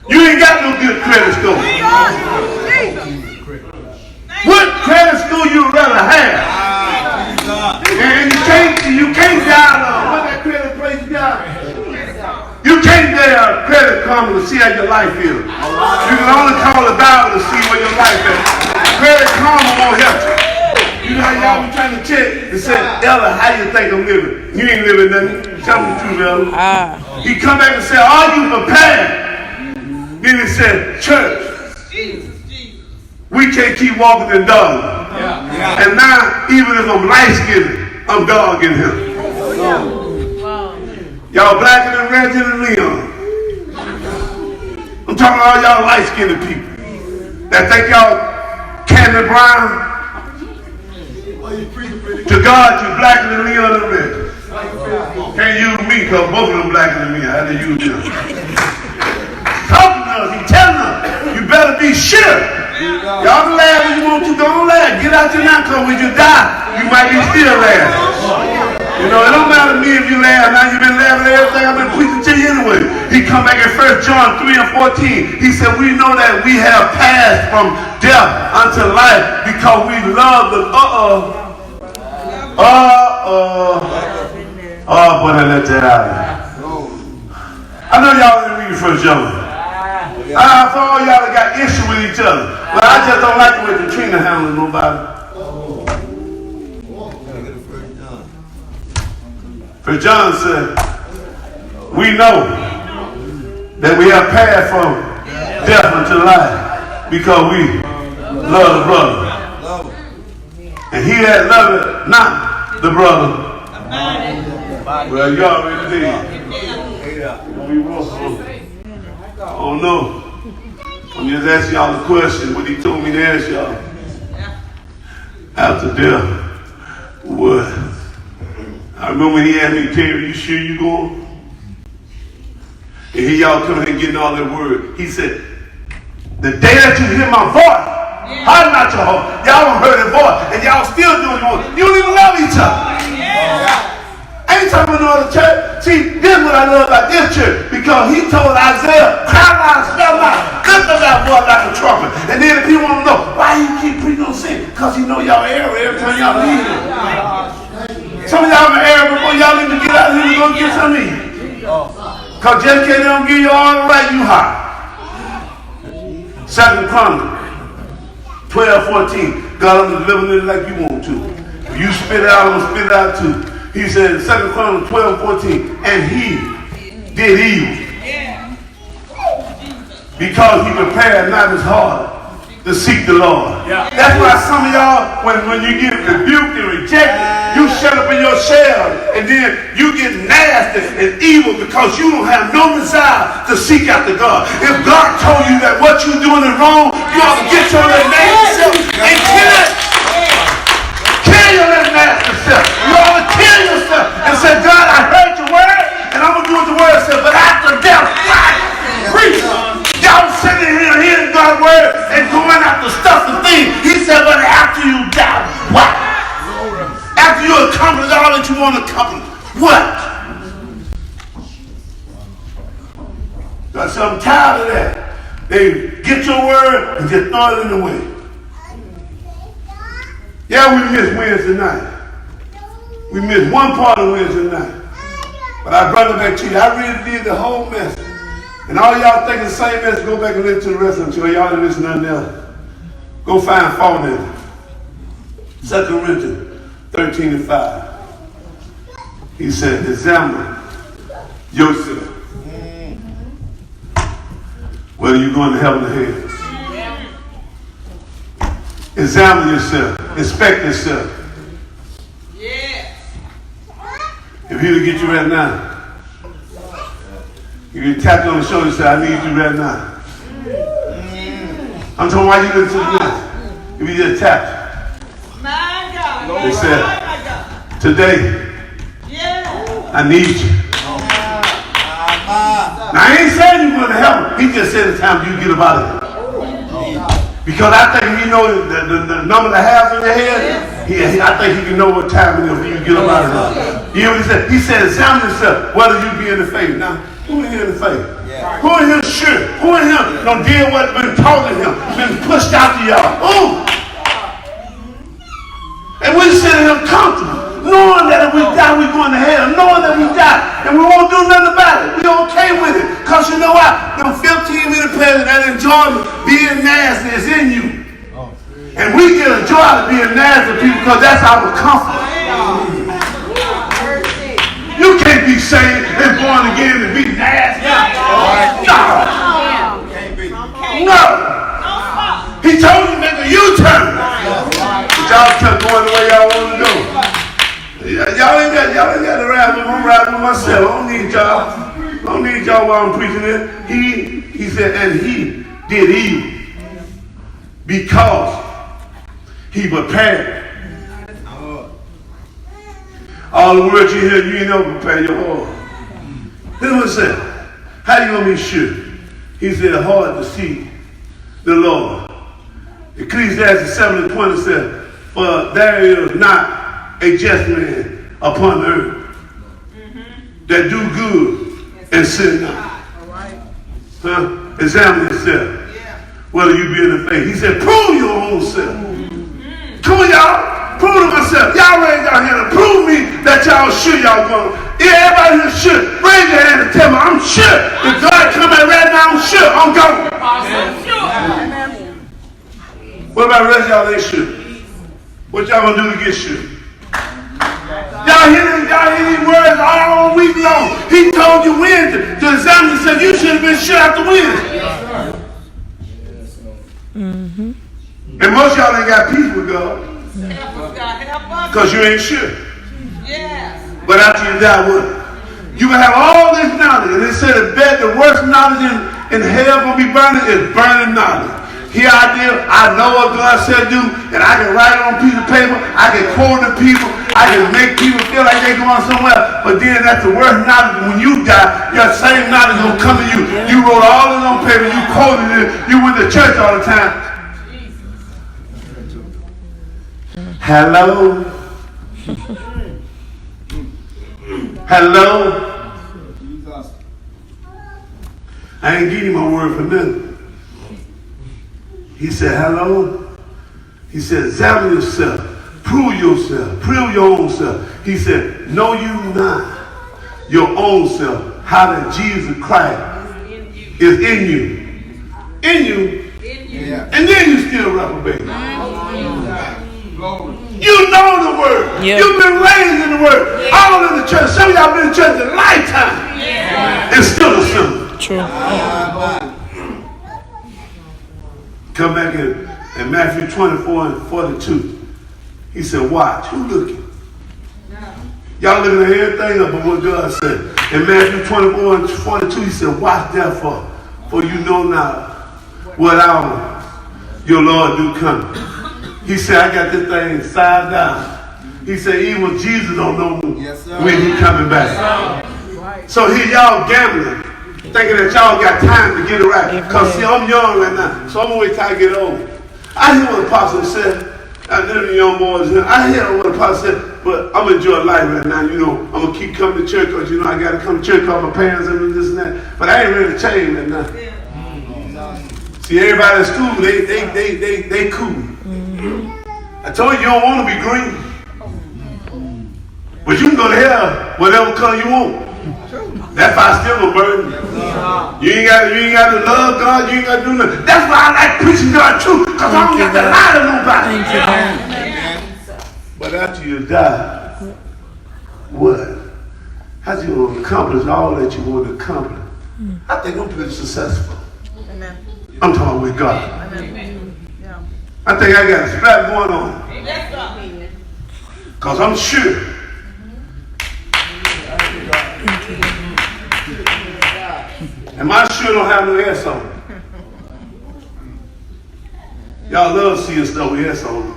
you ain't got no good credit score. What credit score you rather have? And you can't dial what that credit place you got. You can't dial Credit Karma to see how your life is. You can only call the Bible to see where your life is. Credit Karma won't help you. You know how y'all be trying to check and say, Ella, how you think I'm living? You ain't living nothing. Tell me the truth, Ella. He come back and say, are you prepared? Then he said, church, we can't keep walking in darkness. And now, even if I'm light-skinned, I'm dark in him. Y'all blacker than Reggie and Leon. I'm talking to all y'all light-skinned people that think y'all Candy Brown. To God, you blacker than Leon and Reggie. Can't use me because both of them blacker than me. I had to use them. Talking to us, he telling us, you better be sure. Y'all can laugh when you want to, don't laugh. Get out your now, because when you die, you might be still laughing. You know, it don't matter to me if you laugh. Now you've been laughing at everything I've been preaching to you anyway. He come back in 1 John 3 and 14. He said, we know that we have passed from death unto life because we love the boy, I let that out. I know y'all didn't read 1 John. For all y'all that got issue with each other. But I just don't like the way Katrina handles nobody. 1 John said, we know that we have passed from death unto life because we love the brother. And he that loveth not the brother, well, you already did. Oh no. I'm just asking y'all the question, what he told me to ask y'all. After death, what? I remember when he asked me, Terry, you sure you going? And here y'all coming and getting all that word. He said, the day that you hear my voice, harden not your heart. Y'all don't heard his voice, and y'all still doing your own. You don't even love each other. I ain't talking about no other church. See, this is what I love about this church. Because he told Isaiah, cry loud, spell loud, lift up that voice like a trumpet. And then if people want to know, why you keep preaching on sin? Because he know y'all error every time y'all leave it. Some of y'all been error before y'all even get out here and go get some meat. Because just because they don't give you all the right, you hot. 2 Chronicles 12:14. God, I'm living it like you want to. If you spit it out, I'm going to spit it out too. He said in 2 Chronicles 12:14, and he did evil because he prepared not his heart to seek the Lord. That's why some of y'all, when you get rebuked and rejected, you shut up in your shell and then you get nasty and evil because you don't have no desire to seek after God. If God told you that what you're doing is wrong, you ought to get your little nasty self and kill it. Kill your little nasty self. You ought to kill yourself and say, God, I heard your word and I'm going to do what the word says, but after death, preach. Y'all sitting here hearing God's word and going after stuff and things. He said, but after you die, what? After you accomplish all that you want to accomplish, what? So I'm tired of that. They get your word and just throw it in the way. Yeah, we missed Wednesday night. We missed one part of Wednesday night. But I brought it back to you. I really did the whole message. And all y'all think the same message, go back and listen to the rest of them. Y'all didn't listen to nothing else. Go find fault in it. 2 Corinthians 13:5. He said, examine yourself. Whether you're going to heaven or hell. Examine yourself. Inspect yourself. If If he'll get you right now, if you tap you on the shoulder and say, I need you right now. I'm talking why you listen to the list. If you just tap you. He said, today, I need you. Now, I ain't saying you're going to help him. He just said it's time you get up out of here. Because I think he knows the number of hairs on your head. I think he can know what time it is when you get up out of here. You know what he said? He said, examine yourself, whether you be in the faith. Now, who in here in the faith? Who in here sure? Who in here don't deal with what's been taught to him, been pushed out to y'all? Ooh! And we sitting here comfortable, knowing that if we die, we're going to hell, knowing that we die, and we won't do nothing about it. We're okay with it. Because you know what? Them 15-minute players that enjoy being nasty is in you. And we get a joy out of being nasty people because that's our comfort. You can't be saved and born again and be nasty. No. He told you to make a U-turn. Y'all kept going the way y'all want to go. Y'all ain't got to ride with me. I'm riding with myself. I don't need y'all while I'm preaching it. He said, and he did evil because he prepared. All the words you hear, you ain't never prepare your heart. Here's what it said. How you going to be sure? He said, hard to see the Lord. Ecclesiastes 7:20 said, for there is not a just man upon the earth that do good and sin not. Huh? Examine yourself, whether you be in the faith. He said, prove your own self. Come on, y'all. Prove to myself. Y'all raise your hand and prove me that y'all sure y'all going. Yeah, everybody here sure. Raise your hand and tell me, I'm sure. If God come out right now, I'm sure. I'm going. What about the rest of y'all ain't sure? What y'all gonna do to get sure? Y'all hear these words all week long. He told you when to examine yourself. You should have been sure after Wednesday. And most of y'all ain't got peace with God. Because you ain't sure. But after you die, what? You will have all this knowledge. And it said the worst knowledge in hell gonna be burning is burning knowledge. Here I know what God said do, and I can write it on a piece of paper, I can quote it to people, I can make people feel like they're going somewhere, but then that's the worst knowledge. When you die, your same knowledge will come to you. You wrote all this on paper, you quoted it, you went to church all the time. Hello? Hello? I ain't give you my word for nothing. He said, hello? He said, examine yourself. Prove yourself. Prove your own self. He said, know you not your own self. How that Jesus Christ is in you. In you? Yeah. And then you still reprobate. You know the word. Yep. You've been raised in the word. Yeah. All in the church. Some of y'all been in church a lifetime. Yeah. And still a sinner. True. Come back in Matthew 24 and 42. He said, watch. Who looking? Y'all looking at everything up but what God said. In Matthew 24 and 42, he said, watch therefore, for you know not what hour your Lord do come. He said, I got this thing side down. He said, even Jesus don't know when he coming back. So here y'all gambling, thinking that y'all got time to get it right. Because see, I'm young right now, so I'm going to wait till I get old. I hear what the apostle said. I know the young boys here. I hear what the apostle said, but I'm enjoying life right now. You know, I'm going to keep coming to church because, you know, I got to come to church because my parents and this and that. But I ain't ready to change right now. See, everybody in school, they cool. I told you don't want to be green. But you can go to hell whatever color you want. That's why I still gonna burden you. You ain't got to love God, you ain't got to do nothing. That's why I like preaching God too, because I don't got to lie to nobody. But after you die, what? How you gonna accomplish all that you want to accomplish? I think I'm pretty successful. Amen. I'm talking with God. Amen. Yeah. I think I got a strap going on. Because I'm sure And my shoe don't have no S on it. Y'all love seeing stuff with S on it.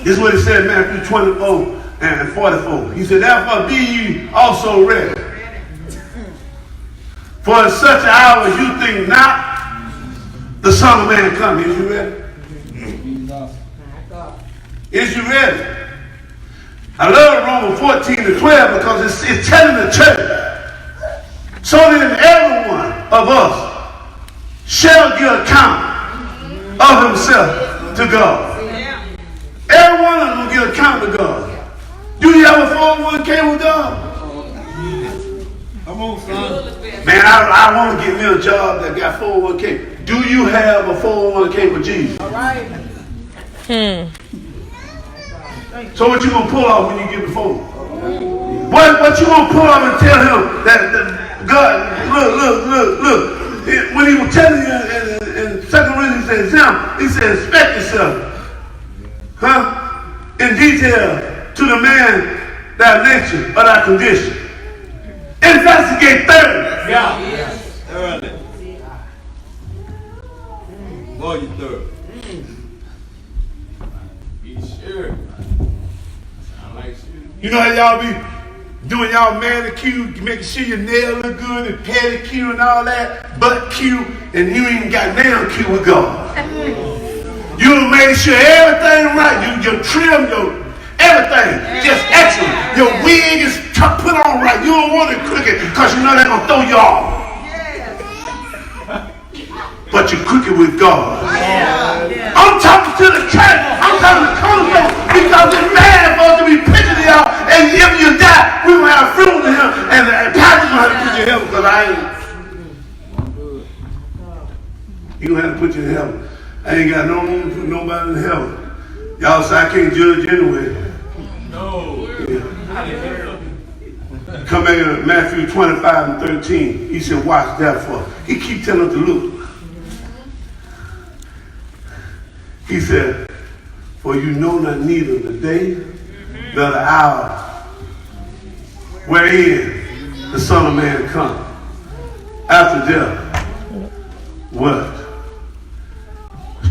This is what he said in Matthew 24 and 44. He said, therefore be ye also ready. For in such an hour as you think not, the Son of Man coming. Is you ready? Is you ready? I love Romans 14 to 12 because it's telling the church, so that everyone of us shall give account of himself to God. Every one of them will give account to God. Do you have a 401k with God? Come on, son. Man, I want to get me a job that got 401k. Do you have a 401k with Jesus? All right. So what you gonna pull off when you get the phone? What you gonna pull off and tell him that God, look. When he was telling you in 2 Corinthians, he said, inspect yourself. In detail to the man, that nature, or that condition. Investigate thoroughly. Yeah. Thoroughly. Boy, you thorough. Be sure. Sound like sure. You know how y'all be doing y'all manicure, making sure your nail look good, and pedicure and all that, butt cue, and you ain't got nail cue with God. You made sure everything right. You trim your everything just excellent. Your wig is put on right. You don't want it crooked because you know they're gonna throw you off. But you're crooked with God. I'm talking to the church. I'm talking to Cornerstone because it's bad for us to be picturing y'all. And if you die, we gonna have fruit in him, and the pastor's gonna have to put you in heaven because I ain't. You gonna have to put you in heaven. I ain't got no room to put nobody in heaven. Y'all say I can't judge anyway. No. Yeah. Come back in Matthew 25 and 13. He said, watch therefore. He keep telling us to look. He said, for you know not neither the day nor the hour wherein the Son of Man come. After death, what?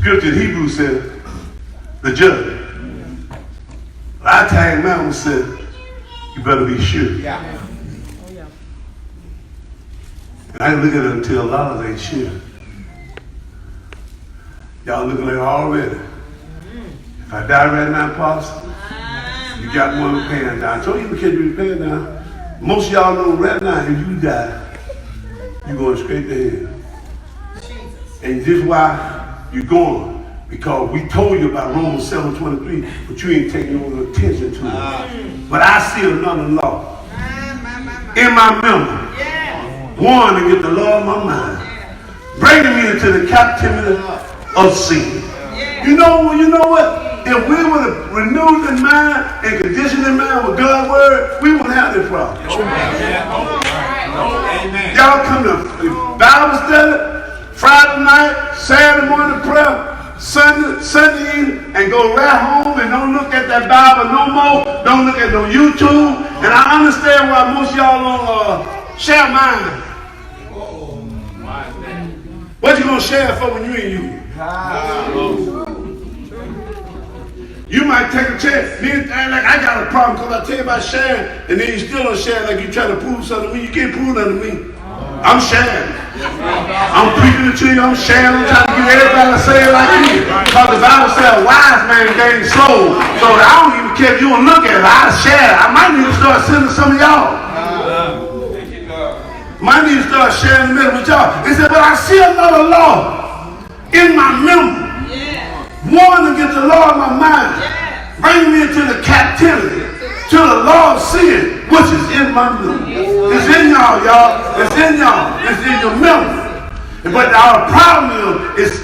Scripture in Hebrew said, the judge. I tagged him out and said, you better be sure. Yeah. And I didn't look at it until a lot of them ain't sure. Y'all looking at it already. If I die right now, Pops, you got one pan down. I told you we can't do the pan down. Most of y'all know right now, if you die, you're going straight to hell. And this is why you're going. Because we told you about Romans 7:23, but you ain't taking no attention to it. But I see another law in my memory. One, to get the law of my mind, bringing me into the captivity of sin. You know what? If we would have renewed the mind and conditioned the mind with God's word, we wouldn't have this problem. Y'all come to Bible study, Friday night, Saturday morning prayer, Sunday evening, and go right home and don't look at that Bible no more. Don't look at no YouTube. And I understand why most of y'all don't share mine. What you gonna share for when you ain't you? You might take a chance. Then like I got a problem because I tell you about sharing, and then you still don't share like you try to prove something to me. You can't prove nothing to me. I'm sharing. I'm preaching it to you. I'm sharing. I'm trying to get everybody to say it like me. Because the Bible says a wise man gains soul. So I don't even care if you don't look at it. I share it. I might need to start sending some of y'all. Might need to start sharing the middle with y'all. He said, but I see another law in my memory. One to get the law of my mind. Bring me into the captivity. To the law of sin, which is in my memory. It's in y'all. It's in y'all. It's in your memory. But our problem is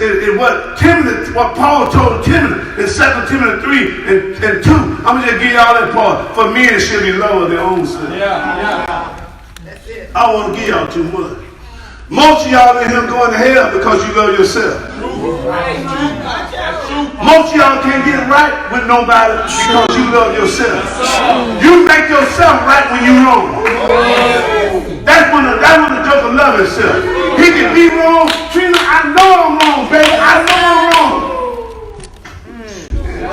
what Paul told Timothy in 2 Timothy 3 and 2. I'm going to just give y'all that part. For men should be lower their own sin. I want to give y'all too much. Most of y'all in here going to hell because you love yourself. Most of y'all can't get right with nobody because you love yourself. You make yourself right when you're wrong. That's when the himself or love himself. He can be wrong. Trina, I know I'm wrong, baby. I know I'm wrong.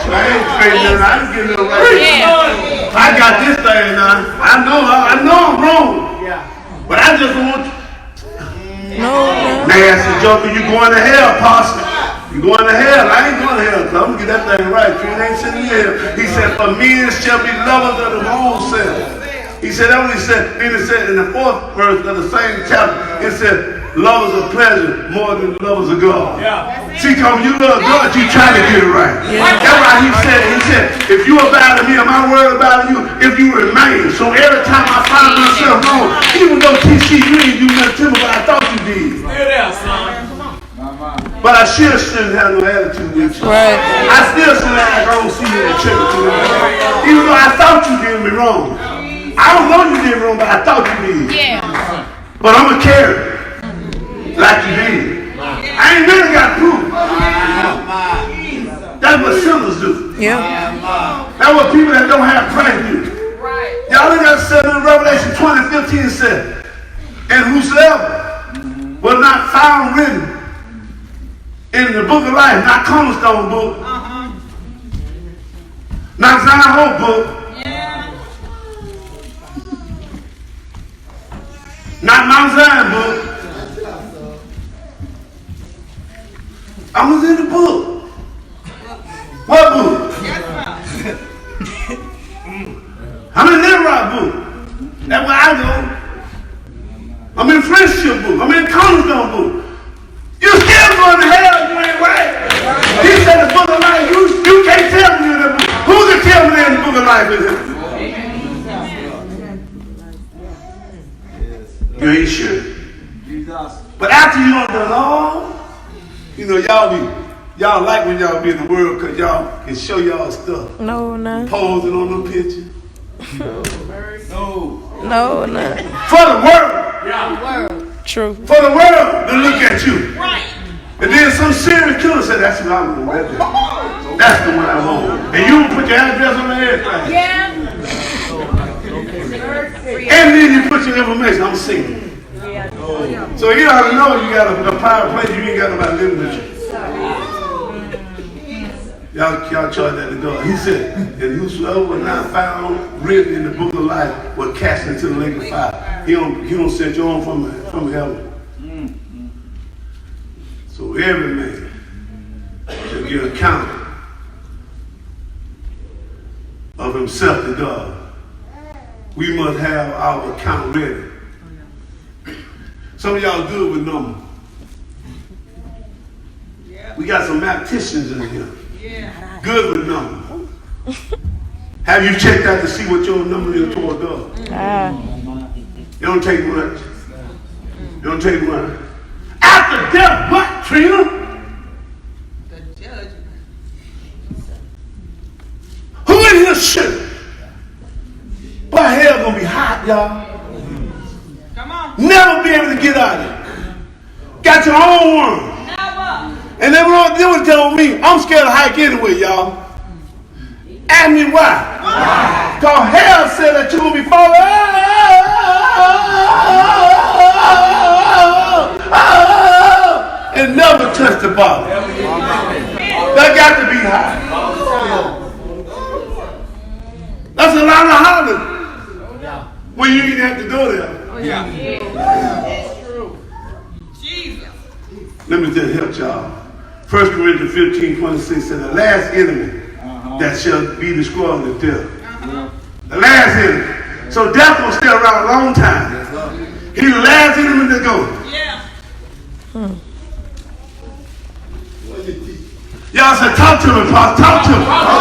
I ain't straightening nothing. I ain't getting no right. I got this thing now. I know I'm wrong. But I just want you. Nasty joker, you going to hell, Pastor. You going to hell. I ain't going to hell. I'm going to get that thing right. Trina ain't sitting here. He said, for men shall be lovers of their own self. He said, that what he said. Then it said in the 4th verse of the same chapter, it said, lovers of pleasure more than lovers of God. See, when you love God, you trying to get it right. That's why he said, if you abide in me and my word abide in you, if you remain. So every time I find myself wrong, even though TC, you didn't do nothing to me, but I thought you did. But I still shouldn't have no attitude with you. Right. I still shouldn't act like I don't see you in church. Even though I thought you did me wrong. I don't know you did wrong, but I thought you did. Yeah. But I'm going to carry it like you did. I ain't really got proof. That's what sinners do. Yeah. That's what people that don't have Christ do. Y'all look at it in Revelation 20:15 said, and whosoever was not found written in the book of life, not Cornerstone book, not Zion Hope book, not Mount Zion book. I was in the book. What book? I'm in the Rock book. That's where I go. I'm in Friendship book. I'm in Cornerstone book. You still going to hell, you ain't right. He said the book of life, you can't tell me in the book. Who can tell me in the book of life is it? You ain't sure. But after you done done all, you know, y'all like when y'all be in the world because y'all can show y'all stuff. No. Posing on the picture. No. For the world. True. For the world to look at you. Right. And then some serial killer said, that's what I want. Right there. That's the one I want. And you put your address on the airplane. Yeah. And then you put your information. I'm single. Yeah. So you ought to know you got a private place. You ain't got nobody living with you. Y'all charge that to God. He said, and whosoever was not found written in the book of life was cast into the lake of fire. He don't set you on from heaven. So every man shall give account of himself to God. We must have our account ready. Some of y'all good with numbers. We got some mathematicians in here. Good with numbers. Have you checked out to see what your number is toward God? It don't take much. It don't take much. After death, what, Trina? The judgment. Who in here shit? Boy, hell gonna be hot, y'all. Come on. Never be able to get out of it. Got your own worm. And they were telling me, I'm scared to hike anyway, y'all. Ask me why. Because hell said that you're going to be falling. And never touch the bottom. That got to be high. That's a lot of hollering. When you didn't have to go there. That's true. Jesus. Let me just help y'all. 1 Corinthians 15:26 said, the last enemy that shall be destroyed is death. The last enemy. So death will stay around a long time. He's the last enemy to go. Yeah. Y'all said, talk to me, Pastor. Talk to me. Talk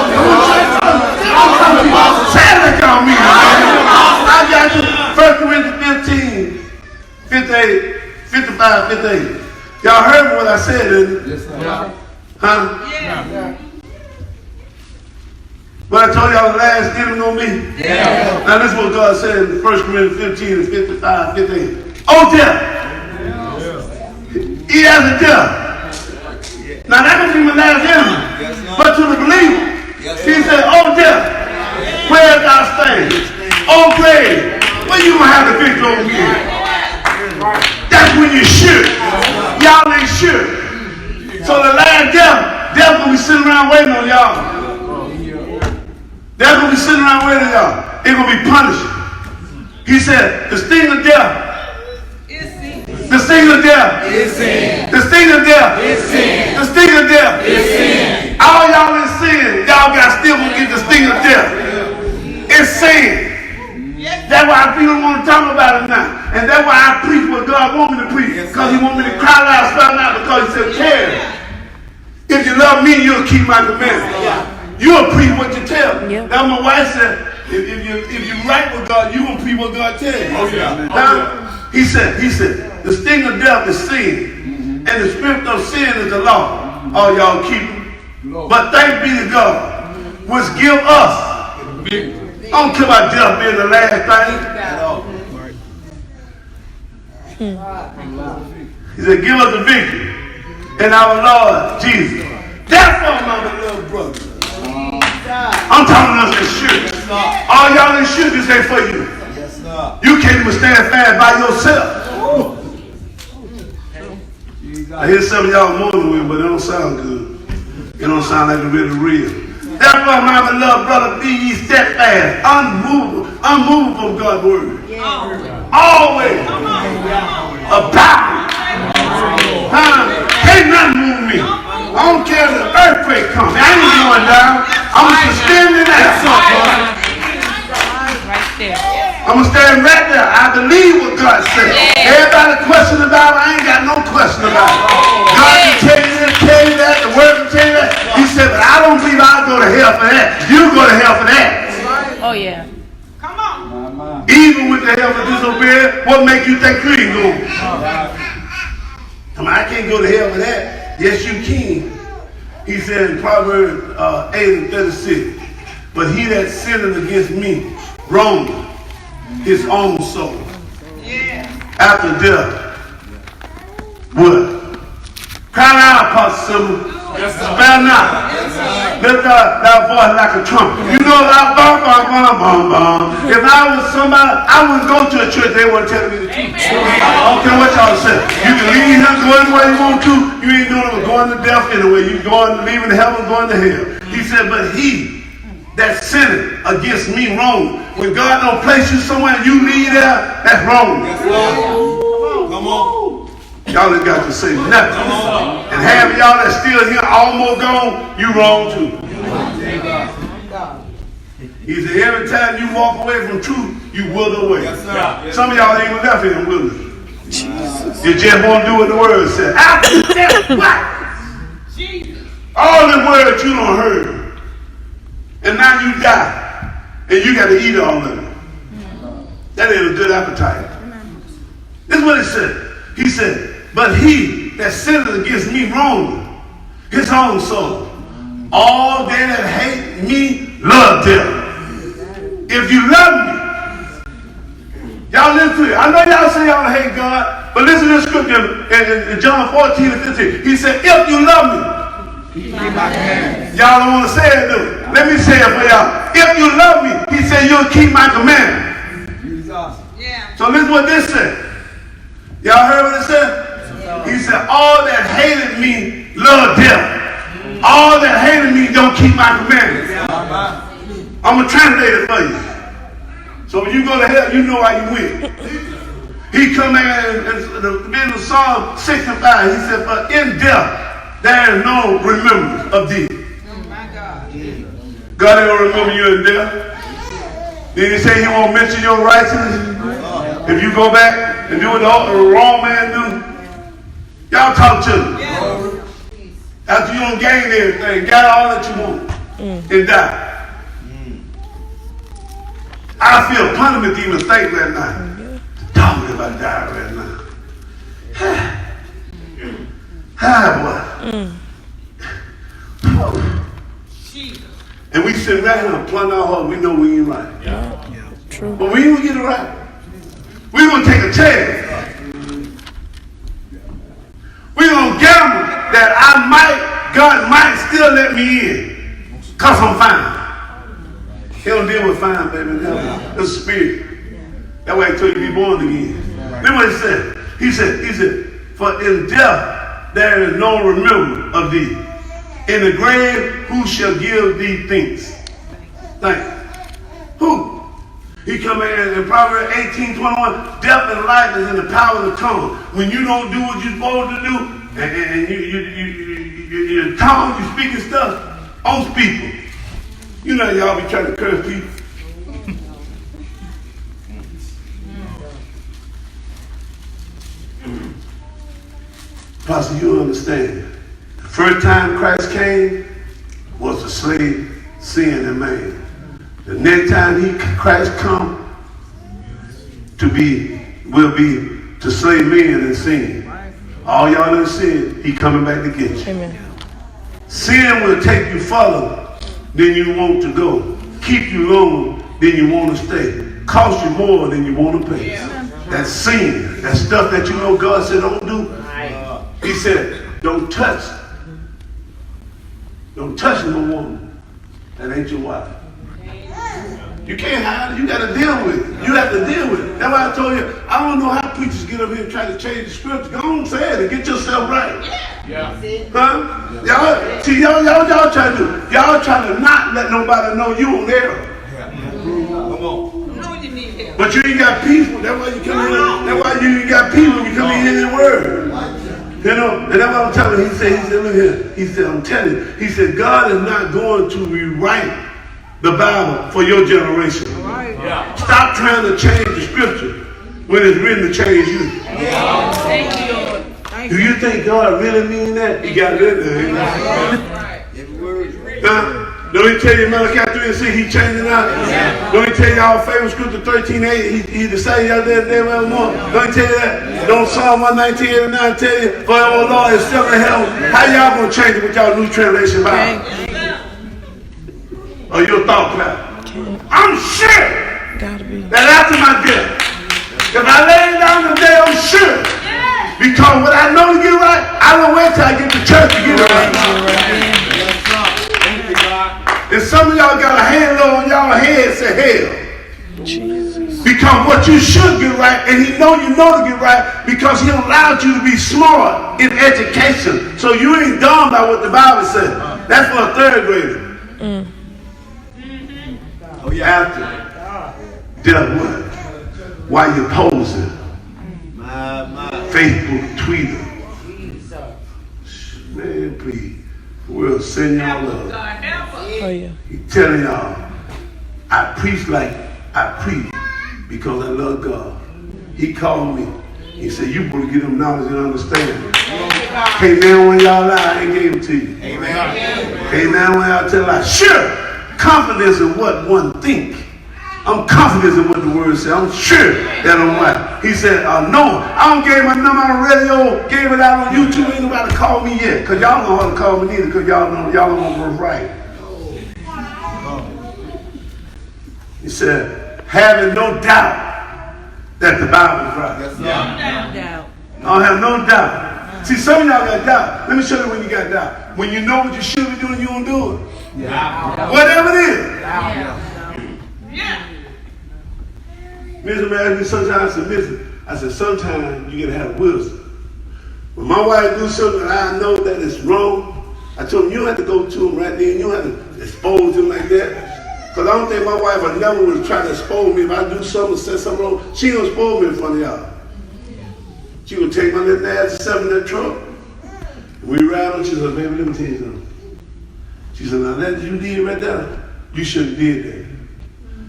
to me, Pastor. Say it like y'all mean. I got you. 1 Corinthians 15, 58, 55, 58. Y'all heard what I said, didn't you? Yes, sir. Huh? Yeah. But I told y'all the last enemy on me? Yeah. Now this is what God said in 1 Corinthians 15 and 55, 58. Oh, death. Yeah. He has a death. Now that can be my last enemy. Yes, but to the believer, he said, oh, death, where is thy sting? Oh, grave, when you going to have the victory over me? That's when you're sure. Y'all ain't sure. So the last death gonna be sitting around waiting on y'all. They're gonna be sitting around waiting on y'all. They're gonna be punished. He said, the sting of death. The sting of death is sin. The sting of death is sin. The sting of death is sin. All y'all in sin, y'all got still gonna get the sting of death. It's sin. That's why people don't want to talk about it now. And that's why I preach what God wants me to preach. Because he wants me to cry loud, spell out, because he said, Terry, if you love me, you'll keep my commandments. You'll preach what you tell me. That's what my wife said. If you right with God, you gonna preach what God tells you. Now, he said, the sting of death is sin, and the spirit of sin is the law. All y'all keep it. But thanks be to God, which give us. I don't care about death being the last thing. He said, give us the victory in our Lord Jesus. Therefore, my beloved brother, I'm talking to us in church. All y'all in church, this ain't for you. You can't even stand fast by yourself. I hear some of y'all moaning with, but it don't sound good. It don't sound like it's really real. Therefore, my beloved brother, be ye steadfast, unmovable from God's word. Always abound. Can't nothing move me. I don't care if the earthquake comes. I ain't going down. I'm going to stand in that. I'm going to stand right there. I believe what God said. Everybody question about it, I ain't got no question about it. God can tell you this, tell you that, the word can tell you that. He said, but I don't believe I'll go to hell for that. You go to hell for that. Oh, yeah. Come on. Even with the hell for disobeying, what make you think you ain't going? Come on, I can't go to hell for that. Yes, you can. He said in Proverbs 8:36, but he that sinneth against me wrongeth his own soul. After death, what? Cry out, Apostle Sybil. Spare not. Lift thy voice like a trumpet. You know that bum, bum, bum, bum, bum. If I was somebody, I wouldn't go to a church, they wouldn't tell me the truth. I don't care what y'all say. You can leave him going where you want to. You ain't doing it going to death anyway. You going leaving heaven, going to hell. He said, but he that sinned against me wrong. When God don't place you somewhere, you leave there, that's wrong. Come on. Y'all ain't got to say nothing. And half of y'all that's still here, almost gone, you wrong too. He said, every time you walk away from truth, you wither away. Some of y'all ain't even left here in wilderness. You just won't do what the word said. After death, what? All the words you don't heard. And now you die. And you got to eat all of it. That ain't a good appetite. This is what it said. He said, but he that sinneth against me wrongly, his own soul. All they that hate me love them. If you love me, y'all listen to it. I know y'all say y'all hate God, but listen to this scripture in John 14:15. He said, if you love me, y'all don't want to say it, do it. Let me say it for y'all. If you love me, he said, you'll keep my commandments. So listen what this said. Y'all heard what it said? He said, all that hated me love death. All that hated me don't keep my commandments. I'm going to translate it for you. So when you go to hell, you know why you win. He come in the Psalm 65, he said, but in death, there is no remembrance of thee. God ain't going to remember you in death. Did he say he won't mention your righteousness? If you go back and do what the wrong man do, y'all talk to him. After you don't gain everything, got all that you want, and die. I feel punishment even think right now. Tell me if I die right now. Boy. And we sit right here and plunge our heart. We know we ain't right. True. But we ain't gonna get it right. We're going to take a chance. We're going to gamble that God might still let me in. Because I'm fine. He don't deal with fine, baby. It's a spirit. That way until you be born again. Then what he said, He said, for in death there is no remembrance of thee. In the grave, who shall give thee thanks? Thanks. Who? He come in Proverbs 18:21, death and life is in the power of the tongue. When you don't do what you're supposed to do, and your tongue, you speaking stuff on people. You know y'all be trying to curse people. Pastor, you understand. The first time Christ came was to slay sin and man. The next time Christ come will be to slay men and sin. All y'all in sin, he coming back to get you. Amen. Sin will take you further than you want to go. Keep you longer than you want to stay. Cost you more than you want to pay. That's sin. That stuff that you know God said don't do. He said, don't touch no woman that ain't your wife. You can't hide it. You got to deal with it. You have to deal with it. That's why I told you, I don't know how preachers get up here and try to change the scripture. Go on, say it and get yourself right. Yeah. Huh? Y'all trying to do. Y'all trying to not let nobody know you on error. Come on. But you ain't got peace. That's why you come in. That's why you ain't got peace when you come in here in the word. You know, and that's what I'm telling you. He said, look here. He said, I'm telling you. He said, God is not going to rewrite the Bible for your generation. Yeah. Stop trying to change the scripture when it's written to change you. Yeah. Thank you, Lord. Do you think God really mean that? He got it in there. Don't he tell you Malachi 3 and 6, he changing out? Don't he tell you our favorite scripture 13:8, he the same out there more? Don't he tell you that? Don't Psalm 119:89 tell you, for our Lord is still in heaven? How y'all gonna change it with y'all new translation Bible? Or your thought cloud? I'm sure that after my death, if I lay down today, I'm sure. Because what I know to get right, I don't wait till I get to church to get it right. And some of y'all got a halo on y'all head say hell. Jesus. Because what you should get right, and he know you know to get right, because he allowed you to be smart in education. So you ain't dumb by what the Bible said. That's for a third grader. Oh yeah. After death what? While you're posing. Facebook, Twitter. Man, please. We'll send y'all love. Oh, yeah. He telling y'all, I preach like I preach because I love God. He called me. He said, you better get them knowledge and understanding. Can't now when y'all lie, I ain't gave it to you. Amen. Can't now when y'all tell lie. Sure, confidence in what one think. I'm confident in what the word said. I'm sure that I'm right. He said, no, I don't give my number on the radio, gave it out on YouTube. Ain't nobody called me yet. Because y'all don't know how to call me neither, because y'all don't know what's right. He said, having no doubt that the Bible is right. Yes, sir. No doubt. I don't have no doubt. See, some of y'all got doubt. Let me show you when you got doubt. When you know what you should be doing, you don't do it. Yeah. Whatever it is. Yeah. Mr. asked me sometimes, I said, sometimes you gotta have wisdom. When my wife do something that I know that is wrong, I told him, you don't have to go to him right there. You don't have to expose him like that. Because I don't think my wife would never would try to expose me if I do something or say something wrong. She don't expose me in front of y'all. She would take my little nasty stuff in that truck. And we ride on, she said, baby, let me tell you something. She said, now that you did right there, you shouldn't have did that.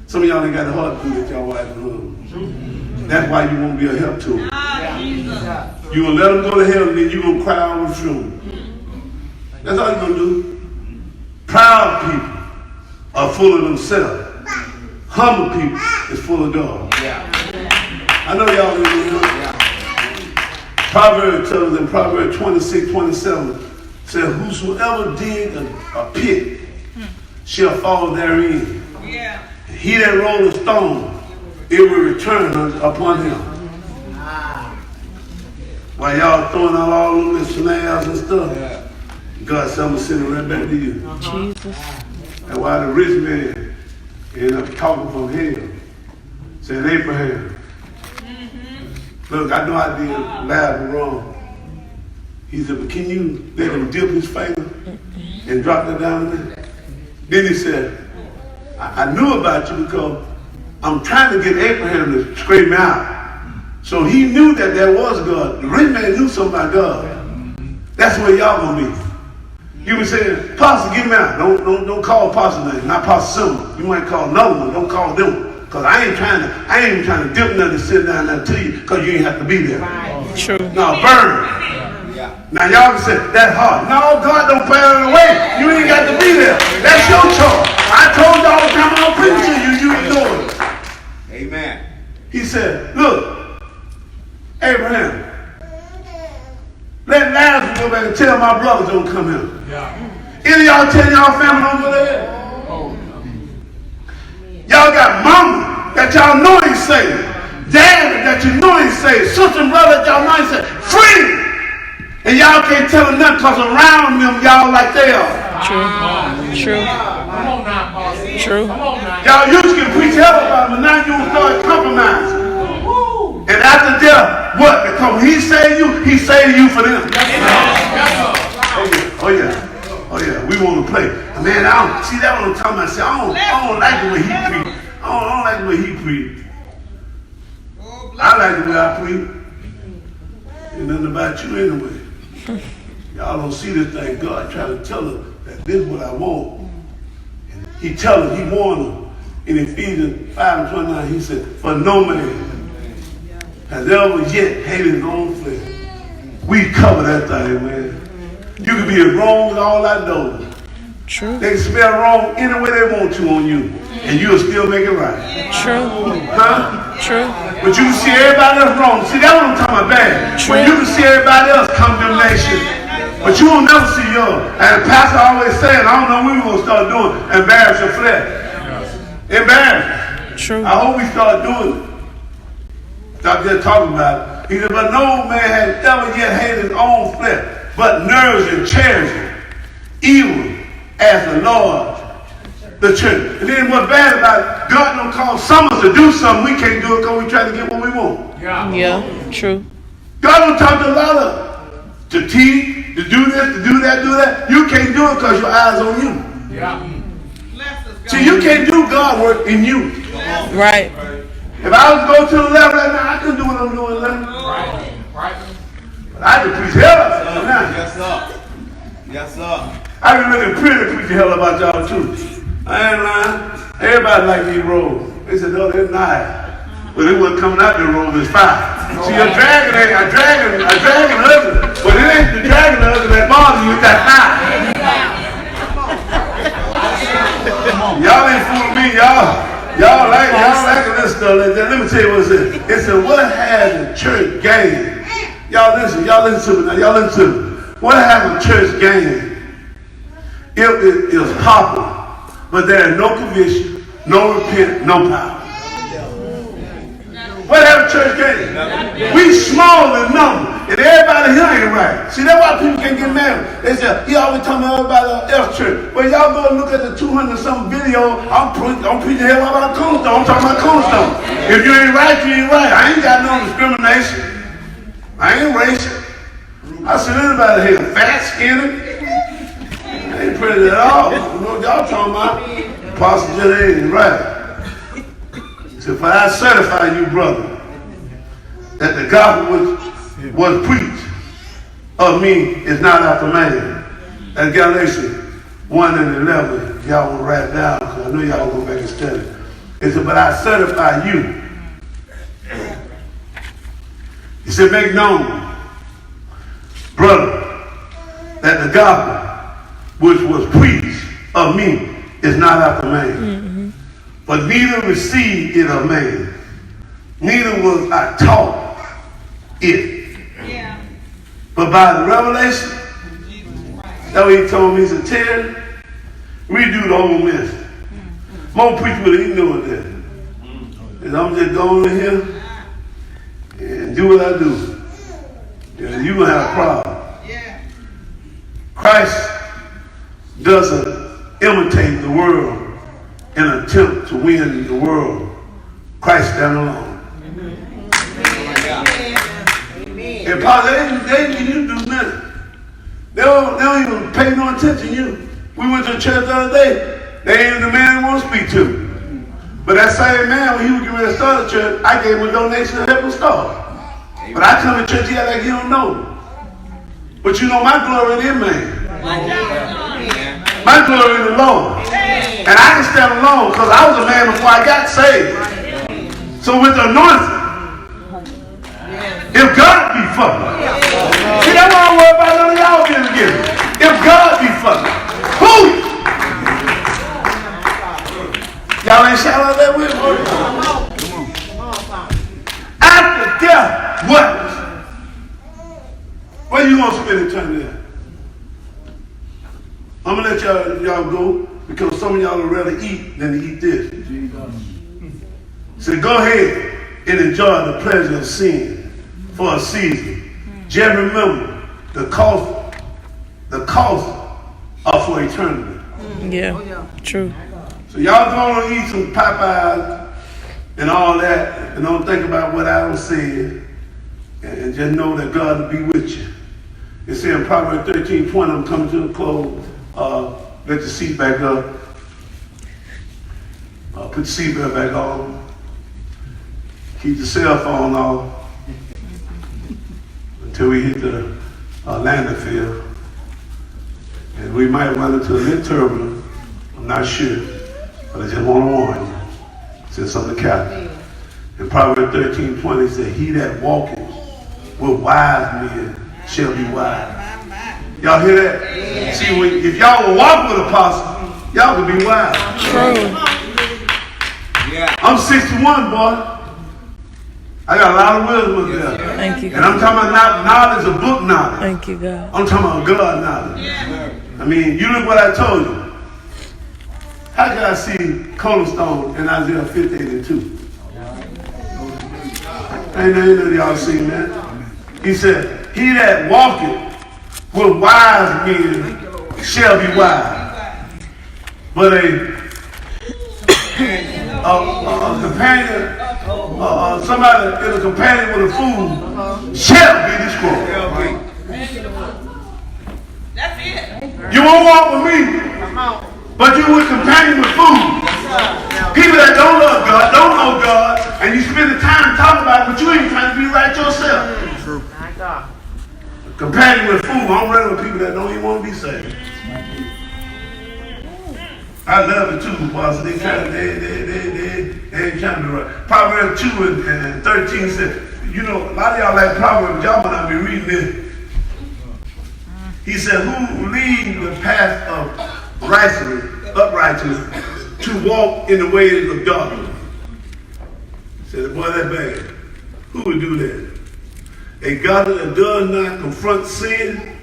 Some of y'all ain't got the heart to do that y'all wife and husband. That's why you won't be a help to them. You gonna let them go to hell and then you gonna cry over the funeral. That's all you gonna do. Proud people are full of themselves. Humble people is full of God. I know y'all know that. Proverbs tells us in Proverbs 26:27 says, whosoever dig a pit shall fall therein. He that rolleth a stone, it will return upon him. While y'all throwing out all of the snares and stuff, God said, I'm going to send it right back to you. Jesus. And while the rich man ended up talking from hell, said, Abraham, Look, I know I did loud and wrong. He said, but can you let him dip his finger and drop that down there? Then he said, I knew about you because I'm trying to get Abraham to scrape me out. So he knew that there was God. The rich man knew something about God. That's where y'all gonna be. You were saying, Pastor, get me out. Don't call Pastor name, not Pastor Silver. You might call another one. Don't call them. Because I ain't trying to dip nothing to sit down there to you because you ain't have to be there. True. No, burn. Now y'all can say, that's hard. No, God don't pay it away. You ain't got to be there. That's your choice. I told y'all to come on preach to you. You ignore it. Amen. He said, look, Abraham, let Lazarus go back and tell my brothers don't come here. Yeah. Any of y'all tell y'all family don't go there? Y'all got mama that y'all know ain't saved. Dad that you know ain't saved. Sister and brother that y'all know ain't saved. Free! And y'all can't tell them nothing because around them, y'all like they are. True. True. Come on now, boss. True. Come on now. Y'all used to preach hell about them, but now you start compromising. And after death, what? Because he saved you for them. Oh yeah, we want to play. Man, I don't see that what I'm talking about. See, I don't like the way he preach. I don't like the way he preach. I like the way I preach. Ain't nothing about you anyway. Y'all don't see this thing. God trying to tell her that this is what I want. And he tell her, he warned her. In Ephesians 5:29, he said, for no man has ever yet hated his own flesh. We cover that thing, man. You can be as wrong as all I know. True. They can spell wrong any way they want to on you, and you'll still make it right. True. Huh? True. But you can see everybody else wrong. See, that's what I'm talking about bad. True. When you can see everybody else condemnation, but you will never see yours. And the pastor always saying, I don't know when we're going to start doing embarrass your flesh. Embarrass. True. I hope we start doing it. Stop just talking about it. He said, but no man has ever yet hated his own flesh, but nerves and cherishes evil as the Lord, the church. And then what's bad about it, God don't call some of us to do something we can't do it because we try to get what we want. Yeah. True. God don't talk to a lot of us to teach, to do this, to do that. You can't do it because your eyes on you. Yeah. See, you can't do God work in you. Right. If I was to go to the left right now, I couldn't do what I'm doing left. Right. But I can preach hell up now. Yes, sir. Yes, sir. I can really pretty preach the hell about y'all too. I ain't lying. Everybody like these robes. They said, no, they're nice. But it wasn't coming out the robe, it's fire. See, a dragon ugly. But it ain't the dragon ugly that bothers you, it's that fire. Y'all ain't fooling me, y'all like this stuff. Let me tell you what it said. It said, what has the church gained? Y'all listen to me now. Y'all listen to me. What has the church gained? It is popular, but there is no conviction, no repent, no power. What have the church gained? We small in number, and everybody here ain't right. See, that's why people can't get married. They say, he always talking about the F church. Well, y'all go and look at the 200-something video. I'm preaching hell about Cornerstone. I'm talking about Cornerstone. If you ain't right, you ain't right. I ain't got no discrimination. I ain't racist. I see anybody here fat, skinny. I ain't pretty at all. You know what y'all talking about? Pastor just ain't right. So for I certify you, brother, that the gospel was preached of me is not after man. That's Galatians 1 and 11. Y'all want to write down because I know y'all go back and study. It said, but I certify you. He said, make known, brother, that the gospel which was preached of me is not after man. Mm-hmm. But neither received it of man, neither was I taught it. Yeah. But by the revelation, that's what he told me. He said, Terry, redo the whole message. Most preachers would have ignored that. And I'm just going in here and do what I do. And you're going to have a problem. Yeah. Christ doesn't imitate the world in an attempt to win the world. Christ stand alone. They don't even pay no attention to you. We went to church the other day. They ain't the man we want to speak to. But that same man, when he was getting ready to start the church, I gave him a donation to help him start. But I come to church, he act like he don't know. But you know my glory in him, man. My glory in the Lord. And I can stand alone because I was a man before I got saved. So with the anointing, if God be for me, see, that's why I don't worry about none of y'all being together. If God be for me, who? Y'all ain't shout out that with me? After death, what? Where you gonna spend eternity at? I'm gonna let y'all go because some of y'all would rather eat than to eat this. So go ahead and enjoy the pleasure of sin for a season. Just remember the cost are for eternity. Yeah, true. So y'all go on and eat some Popeyes and all that, and don't think about what I done said, and just know that God will be with you. It says in Proverbs 13:20, I'm coming to the close. Let the seat back up. Put the seatbelt back on. Keep the cell phone off until we hit the landing field. And we might run into a little turbulence. I'm not sure. But I just want to warn you. It says on the captain. In Proverbs 13:20, it says, he that walketh with wise men shall be wise. Y'all hear that? Yeah. See, if y'all will walk with apostle, y'all will be wise. True. Yeah. I'm 61, boy. I got a lot of wisdom up there. Thank you, God. And I'm talking about knowledge of book knowledge. Thank you, God. I'm talking about God knowledge. Yeah. I mean, you look what I told you. How can I see Cornerstone in Isaiah 58:2? Ain't none of y'all seen that. He said, he that walketh with wise men shall be wise. But a companion, somebody in a companion with a fool shall be destroyed. That's it. You won't walk with me, but you will companion with fools. People that don't love God, don't know God, and you spend the time talking about it, but you ain't trying to be right yourself. True. Companion with fools, I'm running with people that don't even want to be saved. I love it too, because they ain't trying to be right. Proverbs 2 and 13 said, you know, a lot of y'all like Proverbs, y'all might not be reading this. He said, who lead the path of uprightness to walk in the ways of darkness? He said, boy, that bad. Who would do that? A God that does not confront sin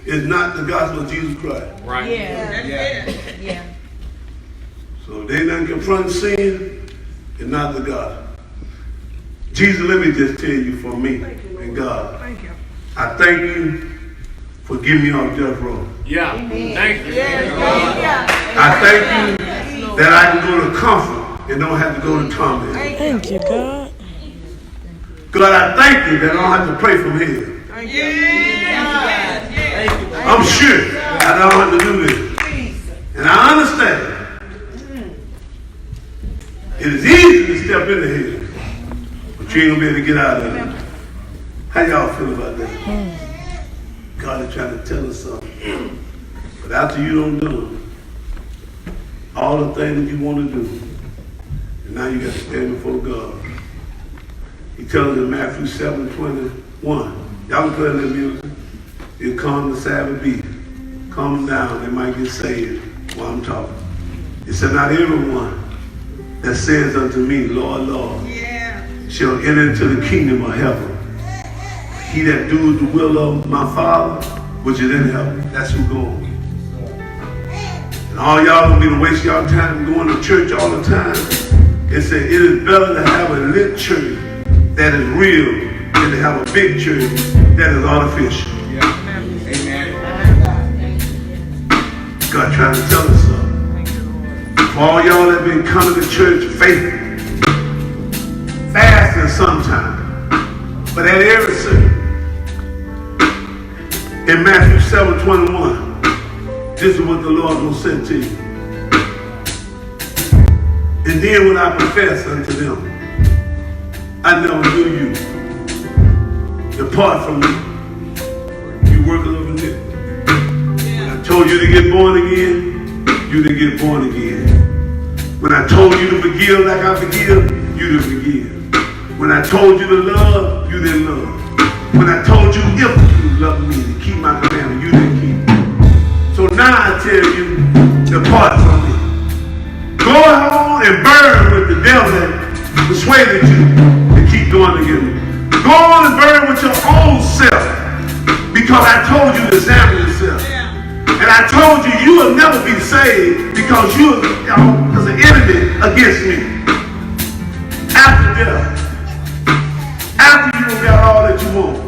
is not the gospel of Jesus Christ. Right. Yeah. Yeah. So if they not confront sin, it's not the gospel. Jesus, let me just tell you for me and God. Thank you. I thank you for giving me off death row. Yeah. Thank you. I thank you that I can go to comfort and don't have to go to torment. Thank you, God. God, I thank you that I don't have to pray from here. I'm sure I don't have to do this. And I understand it is easy to step in the hill, but you ain't gonna be able to get out of it. How y'all feel about that? God is trying to tell us something. But after you don't do it, all the things that you want to do, and now you got to stand before God. He tells us in Matthew 7:21, y'all can play that music. He'll calm the Sabbath beat. Calm them down, they might get saved while I'm talking. He said, not everyone that says unto me, Lord, Lord, shall enter into the kingdom of heaven. He that doeth the will of my Father, which is in heaven, that's who goes. And all y'all gonna be to waste y'all time going to church all the time. It said it is better to have a lit church that is real than to have a big church that is artificial. Amen. God trying to tell us something. For all y'all that been coming to church faithful, fasting sometimes, but at every service. In Matthew 7:21. This is what the Lord will say to you. And then when I profess unto them, I never knew you. Depart from me. You workers of iniquity. When I told you to get born again, you didn't get born again. When I told you to forgive like I forgive, you didn't forgive. When I told you to love, you didn't love. When I told you if you love me to keep my commandment, you didn't keep. So now I tell you, depart from me. Go home and burn with the devil that persuaded you to keep doing it again. Go on and burn with your own self, because I told you to examine yourself. And I told you you will never be saved because you are an enemy against me. After death, after you got all that you want,